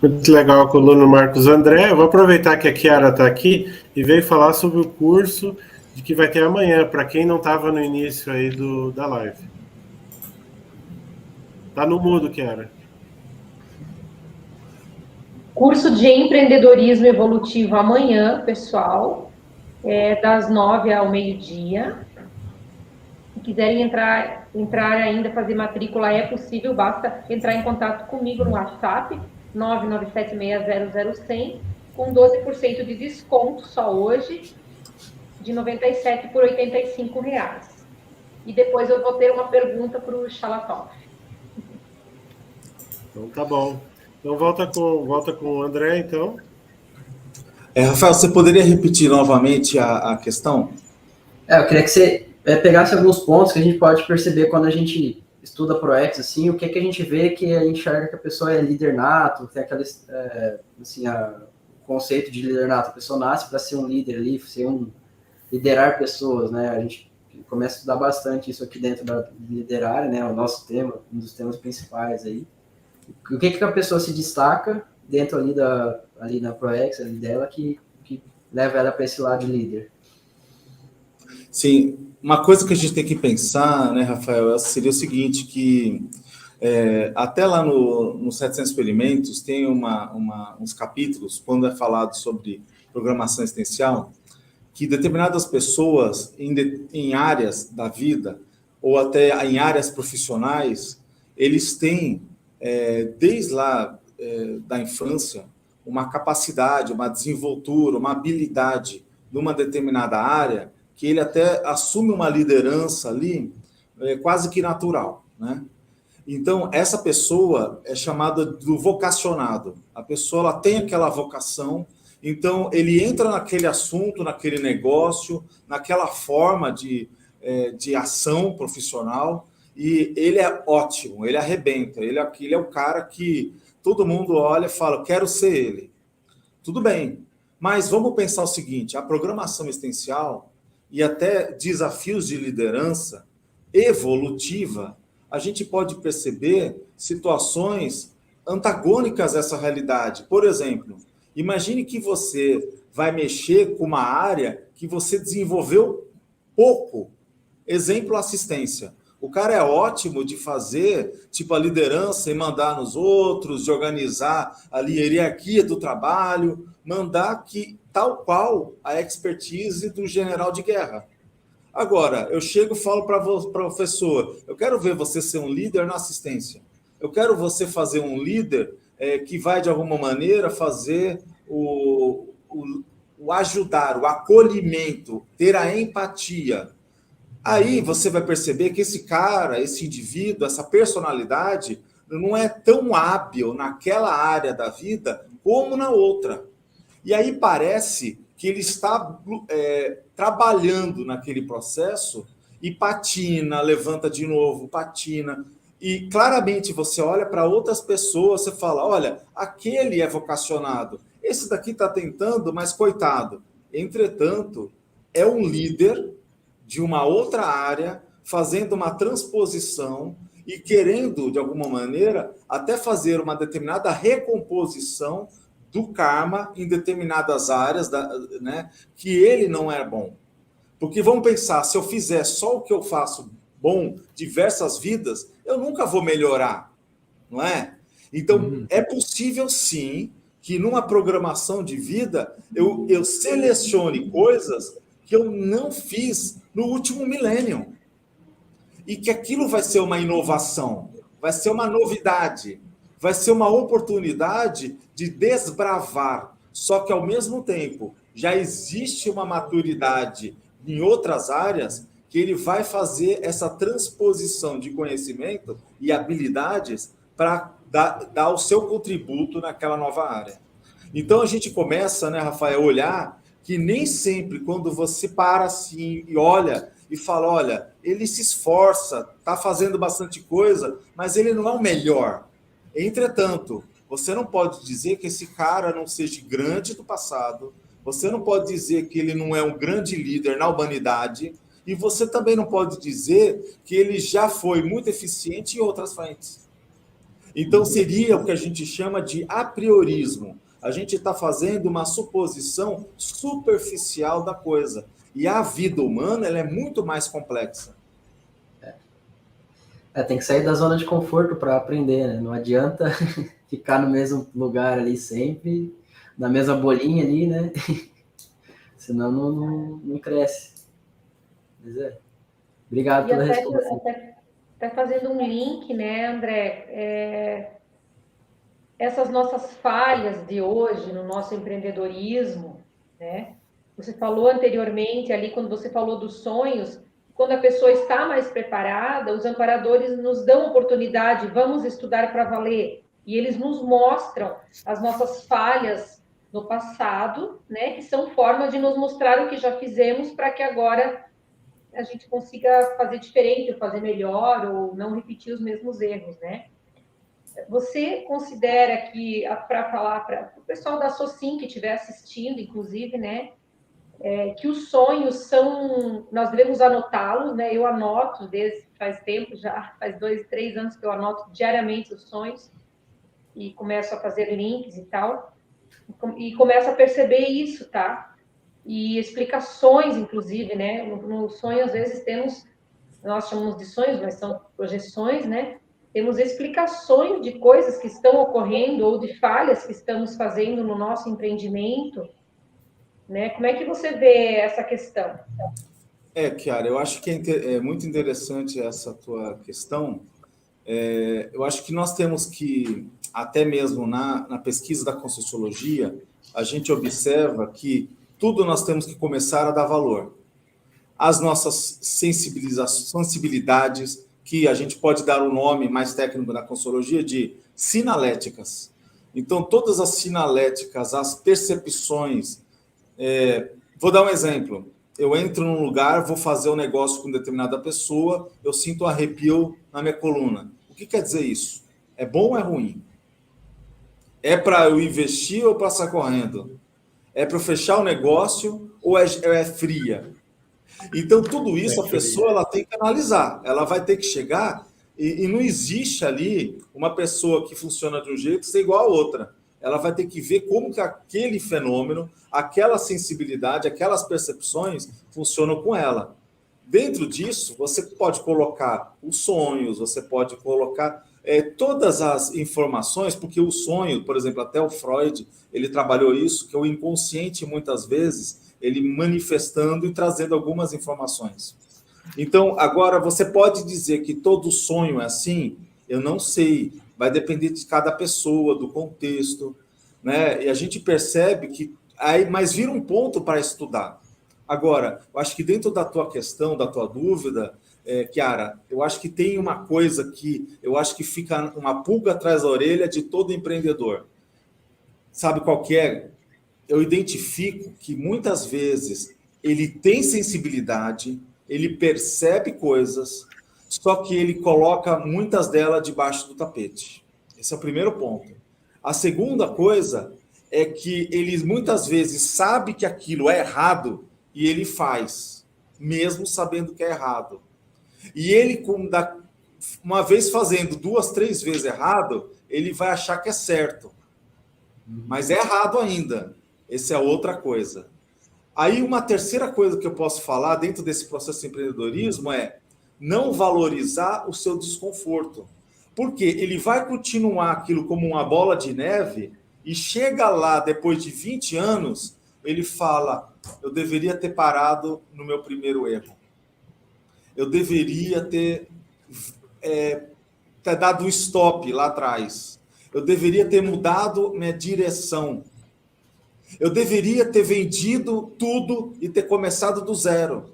Muito legal a coluna Marcos André. Eu vou aproveitar que a Chiara está aqui e veio falar sobre o curso de que vai ter amanhã, para quem não estava no início aí da live. Tá no mudo, Chiara. Curso de empreendedorismo evolutivo amanhã, pessoal, das 9 ao meio-dia. Se quiserem entrar ainda, fazer matrícula, é possível, basta entrar em contato comigo no WhatsApp, 997600100, com 12% de desconto só hoje, de R$ 97 por R$ 85. E depois eu vou ter uma pergunta para o Chalatov. Então tá bom. Então volta com o André, então. Rafael, você poderia repetir novamente a questão? Eu queria que você pegasse alguns pontos que a gente pode perceber quando a gente estuda ProEx, assim, o que a gente vê que a gente enxerga que a pessoa é líder nato, tem aquela, assim, o conceito de líder nato, a pessoa nasce para ser um líder ali, liderar pessoas, né? A gente começa a estudar bastante isso aqui dentro da liderária, né? O nosso tema, um dos temas principais aí. O que a pessoa se destaca dentro ali na ProEx, ali dela, que leva ela para esse lado de líder? Sim, uma coisa que a gente tem que pensar, né, Rafael, seria o seguinte, que até lá no 700 Experimentos tem uns capítulos, quando é falado sobre programação existencial, que determinadas pessoas em áreas da vida, ou até em áreas profissionais, eles têm, desde lá da infância, uma capacidade, uma desenvoltura, uma habilidade numa determinada área, que ele até assume uma liderança ali quase que natural, né? Então, essa pessoa é chamada do vocacionado. A pessoa ela tem aquela vocação, então ele entra naquele assunto, naquele negócio, naquela forma de ação profissional, e ele é ótimo, ele arrebenta, ele é o cara que todo mundo olha e fala, quero ser ele. Tudo bem, mas vamos pensar o seguinte, a programação existencial e até desafios de liderança evolutiva, a gente pode perceber situações antagônicas a essa realidade. Por exemplo, imagine que você vai mexer com uma área que você desenvolveu pouco. Exemplo, assistência. O cara é ótimo de fazer, tipo, a liderança e mandar nos outros, de organizar a hierarquia do trabalho, mandar que, tal qual a expertise do general de guerra. Agora, eu chego e falo para o professor, eu quero ver você ser um líder na assistência. Eu quero você fazer um líder que vai, de alguma maneira, fazer o ajudar, o acolhimento, ter a empatia. Aí você vai perceber que esse cara, esse indivíduo, essa personalidade, não é tão hábil naquela área da vida como na outra. E aí parece que ele está trabalhando naquele processo e patina, levanta de novo, patina. E claramente você olha para outras pessoas, você fala, olha, aquele é vocacionado, esse daqui está tentando, mas coitado. Entretanto, é um líder de uma outra área, fazendo uma transposição e querendo, de alguma maneira, até fazer uma determinada recomposição do karma em determinadas áreas, né, que ele não é bom. Porque vamos pensar, se eu fizer só o que eu faço bom, diversas vidas, eu nunca vou melhorar, não é? Então, é possível sim que numa programação de vida eu selecione coisas que eu não fiz no último milênio. E que aquilo vai ser uma inovação, vai ser uma novidade, vai ser uma oportunidade de desbravar. Só que, ao mesmo tempo, já existe uma maturidade em outras áreas que ele vai fazer essa transposição de conhecimento e habilidades para dar o seu contributo naquela nova área. Então, a gente começa, né, Rafael, a olhar que nem sempre, quando você para assim e olha e fala, olha, ele se esforça, está fazendo bastante coisa, mas ele não é o melhor. Entretanto, você não pode dizer que esse cara não seja grande do passado, você não pode dizer que ele não é um grande líder na humanidade, e você também não pode dizer que ele já foi muito eficiente em outras frentes. Então, seria o que a gente chama de apriorismo. A gente está fazendo uma suposição superficial da coisa. E a vida humana ela é muito mais complexa. Tem que sair da zona de conforto para aprender, né? Não adianta ficar no mesmo lugar ali sempre, na mesma bolinha ali, né? Senão não cresce. Mas obrigado pela resposta. Até fazendo um link, né, André? essas nossas falhas de hoje no nosso empreendedorismo, né? Você falou anteriormente ali, quando você falou dos sonhos, quando a pessoa está mais preparada, os amparadores nos dão oportunidade, vamos estudar para valer, e eles nos mostram as nossas falhas no passado, né, que são formas de nos mostrar o que já fizemos para que agora a gente consiga fazer diferente, ou fazer melhor, ou não repetir os mesmos erros, né? Você considera que, para falar para o pessoal da Socim que estiver assistindo, inclusive, né, que os sonhos são, nós devemos anotá-los, né? Eu anoto desde faz tempo, já faz 2, 3 anos que eu anoto diariamente os sonhos e começo a fazer links e tal, e começo a perceber isso, tá? E explicações, inclusive, né? No sonho, às vezes, nós chamamos de sonhos, mas são projeções, né? Temos explicações de coisas que estão ocorrendo ou de falhas que estamos fazendo no nosso empreendimento, né? Como é que você vê essa questão? Chiara, eu acho que é muito interessante essa tua questão. Eu acho que nós temos que, até mesmo na pesquisa da Conscienciologia, a gente observa que tudo nós temos que começar a dar valor. As nossas sensibilidades, que a gente pode dar um nome mais técnico na Conscienciologia de sinaléticas. Então, todas as sinaléticas, as percepções. Vou dar um exemplo. Eu entro num lugar, vou fazer um negócio com determinada pessoa, eu sinto um arrepio na minha coluna. O que quer dizer isso? É bom ou é ruim? É para eu investir ou passar correndo? É para eu fechar o negócio ou é fria? Então, tudo isso a pessoa ela tem que analisar. Ela vai ter que chegar e não existe ali uma pessoa que funciona de um jeito ser igual a outra. Ela vai ter que ver como que aquele fenômeno, aquela sensibilidade, aquelas percepções funcionam com ela. Dentro disso, você pode colocar os sonhos, você pode colocar todas as informações, porque o sonho, por exemplo, até o Freud, ele trabalhou isso, que o inconsciente, muitas vezes, ele manifestando e trazendo algumas informações. Então, agora, você pode dizer que todo sonho é assim? Eu não sei. Vai depender de cada pessoa, do contexto, né? E a gente percebe que aí, mas vira um ponto para estudar. Agora, eu acho que dentro da tua questão, da tua dúvida, Chiara, eu acho que tem uma coisa que eu acho que fica uma pulga atrás da orelha de todo empreendedor. Sabe qual que é? Eu identifico que muitas vezes ele tem sensibilidade, ele percebe coisas, só que ele coloca muitas delas debaixo do tapete. Esse é o primeiro ponto. A segunda coisa é que ele muitas vezes sabe que aquilo é errado e ele faz, mesmo sabendo que é errado. E ele, uma vez fazendo 2, 3 vezes errado, ele vai achar que é certo. Mas é errado ainda. Essa é outra coisa. Aí uma terceira coisa que eu posso falar dentro desse processo de empreendedorismo é não valorizar o seu desconforto. Porque ele vai continuar aquilo como uma bola de neve e chega lá, depois de 20 anos, ele fala, eu deveria ter parado no meu primeiro erro. Eu deveria ter dado um stop lá atrás. Eu deveria ter mudado minha direção. Eu deveria ter vendido tudo e ter começado do zero.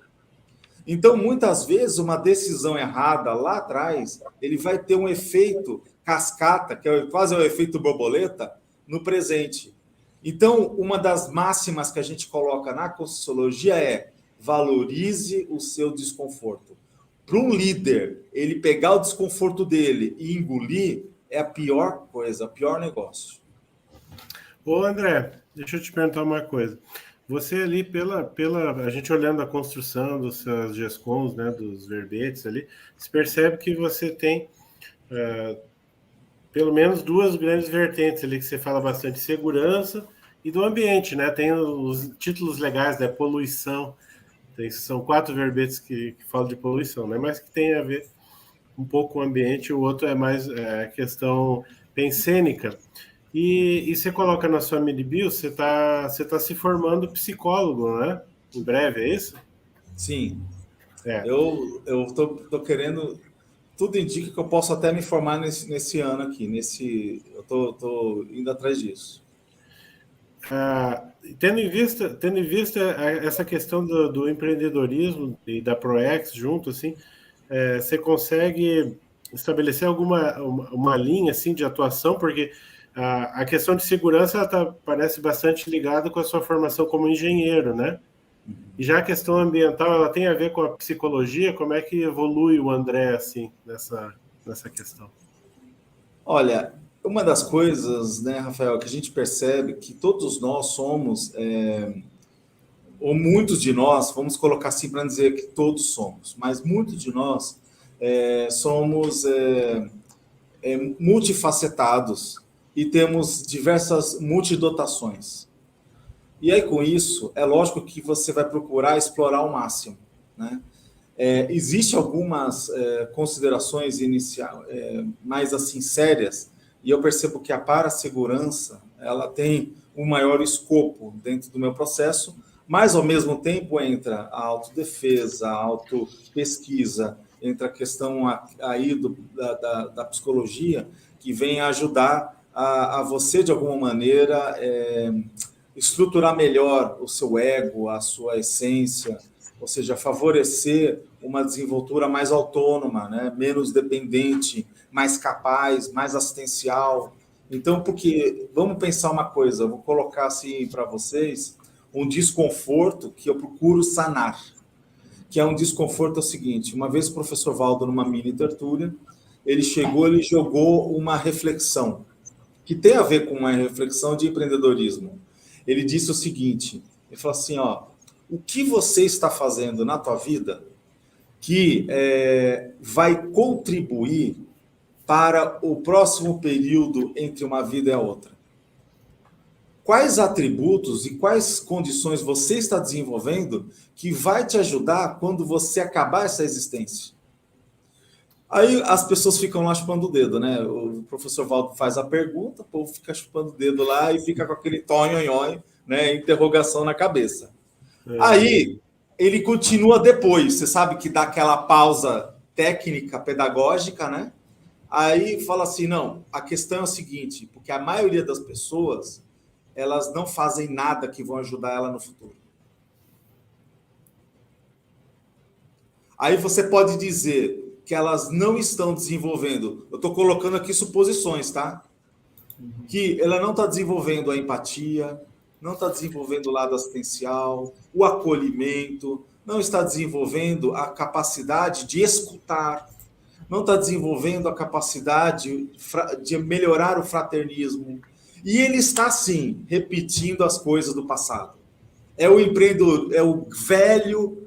Então, muitas vezes, uma decisão errada lá atrás, ele vai ter um efeito cascata, que é quase o efeito borboleta, no presente. Então, uma das máximas que a gente coloca na Conscienciologia é valorize o seu desconforto. Para um líder, ele pegar o desconforto dele e engolir é a pior coisa, o pior negócio. Ô, André, deixa eu te perguntar uma coisa. Você ali, a gente olhando a construção dos seus GESCONs, né, dos verbetes ali, se percebe que você tem pelo menos 2 grandes vertentes ali, que você fala bastante de segurança e do ambiente, né? Tem os títulos legais, né? Poluição. São 4 verbetes que falam de poluição, né? Mas que tem a ver um pouco com o ambiente, o outro é mais questão pensênica. E você coloca na sua MedBio, você tá se formando psicólogo, né? Em breve, é isso? Sim. Eu tô querendo tudo indica que eu posso até me formar nesse ano aqui. Eu tô indo atrás disso. Tendo em vista essa questão do empreendedorismo e da Proex junto, assim, você consegue estabelecer uma linha assim de atuação, porque a questão de segurança parece bastante ligada com a sua formação como engenheiro, né? E já a questão ambiental, ela tem a ver com a psicologia. Como é que evolui o André assim nessa questão? Olha, uma das coisas, né, Rafael, que a gente percebe que todos nós somos, ou muitos de nós, vamos colocar assim para dizer que todos somos, mas muitos de nós somos multifacetados e temos diversas multidotações. E aí, com isso, é lógico que você vai procurar explorar ao máximo, né? Existem algumas considerações iniciais, mais assim, sérias, e eu percebo que a parasegurança, ela tem um maior escopo dentro do meu processo, mas, ao mesmo tempo, entra a autodefesa, a autopesquisa, entra a questão aí da psicologia, que vem ajudar a você, de alguma maneira, estruturar melhor o seu ego, a sua essência, ou seja, favorecer uma desenvoltura mais autônoma, né? Menos dependente, mais capaz, mais assistencial. Então, porque, vamos pensar uma coisa, eu vou colocar assim para vocês, um desconforto que eu procuro sanar, que é um desconforto o seguinte: uma vez o professor Valdo, numa mini tertúlia, ele jogou uma reflexão, que tem a ver com uma reflexão de empreendedorismo. Ele disse o seguinte, ele falou assim, o que você está fazendo na tua vida que vai contribuir para o próximo período entre uma vida e a outra? Quais atributos e quais condições você está desenvolvendo que vai te ajudar quando você acabar essa existência? Aí as pessoas ficam lá chupando o dedo, né? O professor Valdo faz a pergunta, o povo fica chupando o dedo lá e fica com aquele tonhonhon, né? Interrogação na cabeça. Aí ele continua depois, você sabe que dá aquela pausa técnica, pedagógica, né? Aí fala assim, não, a questão é o seguinte, porque a maioria das pessoas, elas não fazem nada que vão ajudar ela no futuro. Aí você pode dizer que elas não estão desenvolvendo, eu estou colocando aqui suposições, tá? Que ela não está desenvolvendo a empatia, não está desenvolvendo o lado assistencial, o acolhimento, não está desenvolvendo a capacidade de escutar, não está desenvolvendo a capacidade de melhorar o fraternismo. E ele está, sim, repetindo as coisas do passado. É o empreendedor, é o velho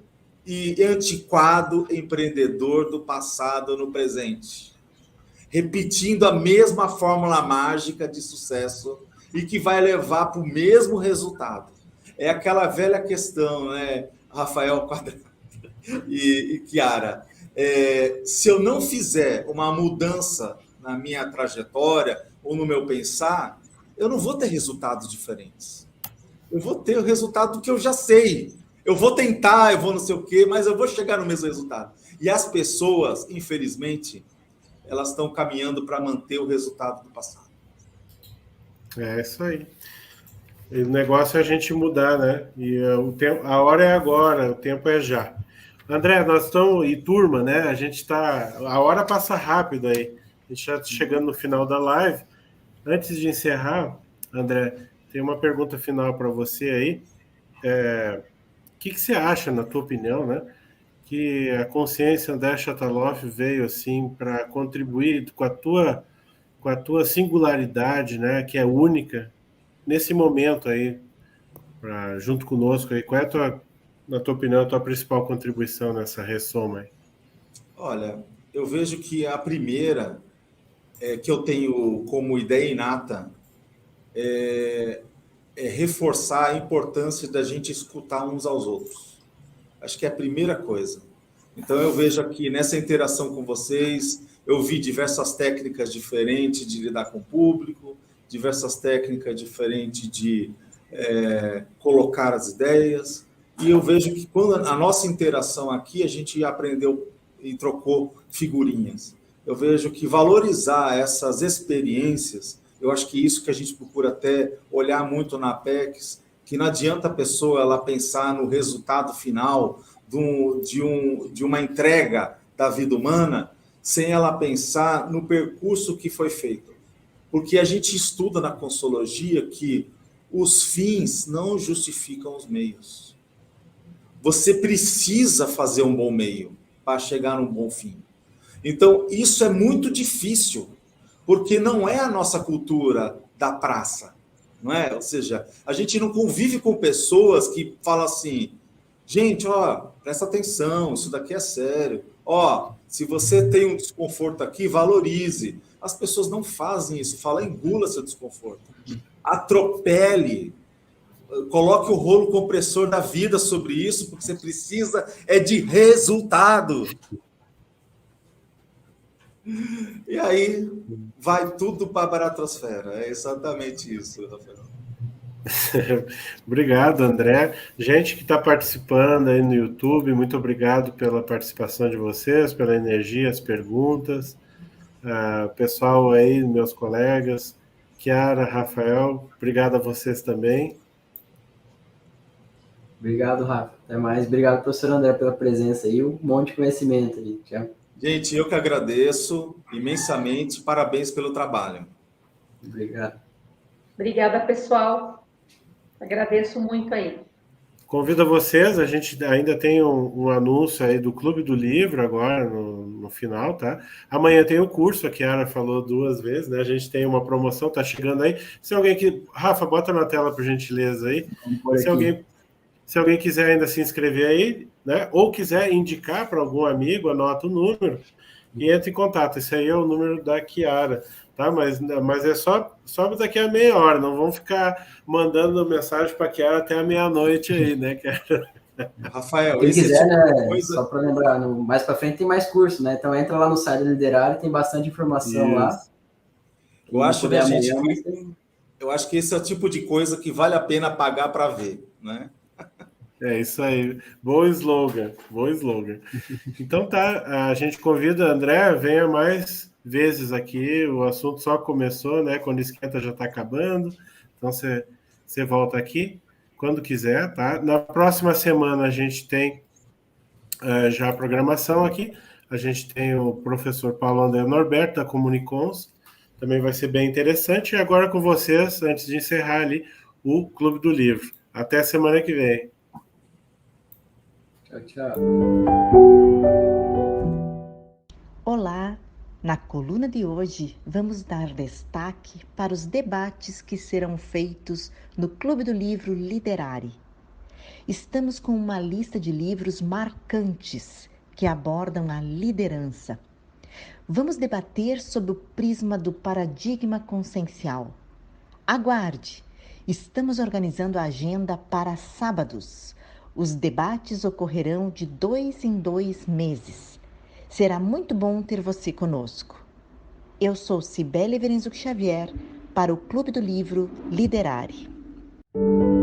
e antiquado empreendedor do passado no presente, repetindo a mesma fórmula mágica de sucesso e que vai levar para o mesmo resultado. É aquela velha questão, né, Rafael Quadrado e Chiara? Se eu não fizer uma mudança na minha trajetória ou no meu pensar, eu não vou ter resultados diferentes. Eu vou ter o resultado que eu já sei. Eu vou tentar, eu vou não sei o quê, mas eu vou chegar no mesmo resultado. E as pessoas, infelizmente, elas estão caminhando para manter o resultado do passado. É isso aí. O negócio é a gente mudar, né? E a hora é agora, o tempo é já. André, nós estamos, e turma, né? A hora passa rápido aí. A gente já está chegando no final da live. Antes de encerrar, André, tem uma pergunta final para você aí. O que você acha, na tua opinião, né? Que a consciência André Chataloff veio assim para contribuir com a tua singularidade, né? Que é única nesse momento aí, junto conosco aí. Qual é na tua opinião, a tua principal contribuição nessa ressoma aí? Olha, eu vejo que a primeira que eu tenho como ideia inata é reforçar a importância da gente escutar uns aos outros. Acho que é a primeira coisa. Então, eu vejo aqui, nessa interação com vocês, eu vi diversas técnicas diferentes de lidar com o público, diversas técnicas diferentes de colocar as ideias, e eu vejo que quando a nossa interação aqui, a gente aprendeu e trocou figurinhas. eu vejo que valorizar essas experiências, eu acho que isso que a gente procura até olhar muito na Apex, que não adianta a pessoa ela pensar no resultado final de uma entrega da vida humana, sem ela pensar no percurso que foi feito. Porque a gente estuda na Consologia que os fins não justificam os meios. Você precisa fazer um bom meio para chegar a um bom fim. Então, isso é muito difícil, porque não é a nossa cultura da praça, não é? Ou seja, a gente não convive com pessoas que falam assim, gente, ó, presta atenção, isso daqui é sério. Ó, se você tem um desconforto aqui, valorize. As pessoas não fazem isso, falam, engula seu desconforto. Atropele, coloque o rolo compressor da vida sobre isso, porque você precisa de resultado. E aí vai tudo para a baratosfera. É exatamente isso, Rafael. Obrigado, André. Gente que está participando aí no YouTube, muito obrigado pela participação de vocês, pela energia, as perguntas. Pessoal aí, meus colegas, Chiara, Rafael, obrigado a vocês também. Obrigado, Rafa. Até mais. Obrigado, professor André, pela presença aí. Um monte de conhecimento ali. Gente, eu que agradeço imensamente. Parabéns pelo trabalho. Obrigado. Obrigada, pessoal. Agradeço muito aí. Convido a vocês, a gente ainda tem um anúncio aí do Clube do Livro agora no final, tá? Amanhã tem o curso, a Chiara falou 2 vezes, né? A gente tem uma promoção, tá chegando aí. Se alguém que... Rafa, bota na tela, por gentileza aí. Se alguém quiser ainda se inscrever aí, né? Ou quiser indicar para algum amigo, anota o número e entra em contato. Esse aí é o número da Chiara, tá? Mas é só daqui a meia hora. Não vão ficar mandando mensagem para a Chiara até a meia-noite aí, né, Chiara? Rafael, quem quiser, tipo né? Coisa... Só para lembrar, mais para frente tem mais curso, né? Então entra lá no site da Liderário, tem bastante informação lá. Eu acho que esse é o tipo de coisa que vale a pena pagar para ver, né? É isso aí. Bom slogan, bom slogan. Então tá, a gente convida, André, venha mais vezes aqui, o assunto só começou, né? Quando esquenta já está acabando, então você volta aqui quando quiser, tá? Na próxima semana a gente tem já a programação aqui, a gente tem o professor Paulo André Norberto, da Comunicons, também vai ser bem interessante, e agora com vocês, antes de encerrar ali, o Clube do Livro. Até semana que vem. Tchau, tchau. Olá! Na coluna de hoje, vamos dar destaque para os debates que serão feitos no Clube do Livro Liderare. Estamos com uma lista de livros marcantes que abordam a liderança. Vamos debater sob o prisma do paradigma consciencial. Aguarde! Estamos organizando a agenda para sábados. Os debates ocorrerão de 2 em 2 meses. Será muito bom ter você conosco. Eu sou Cibele Verenzuc Xavier para o Clube do Livro Liderare.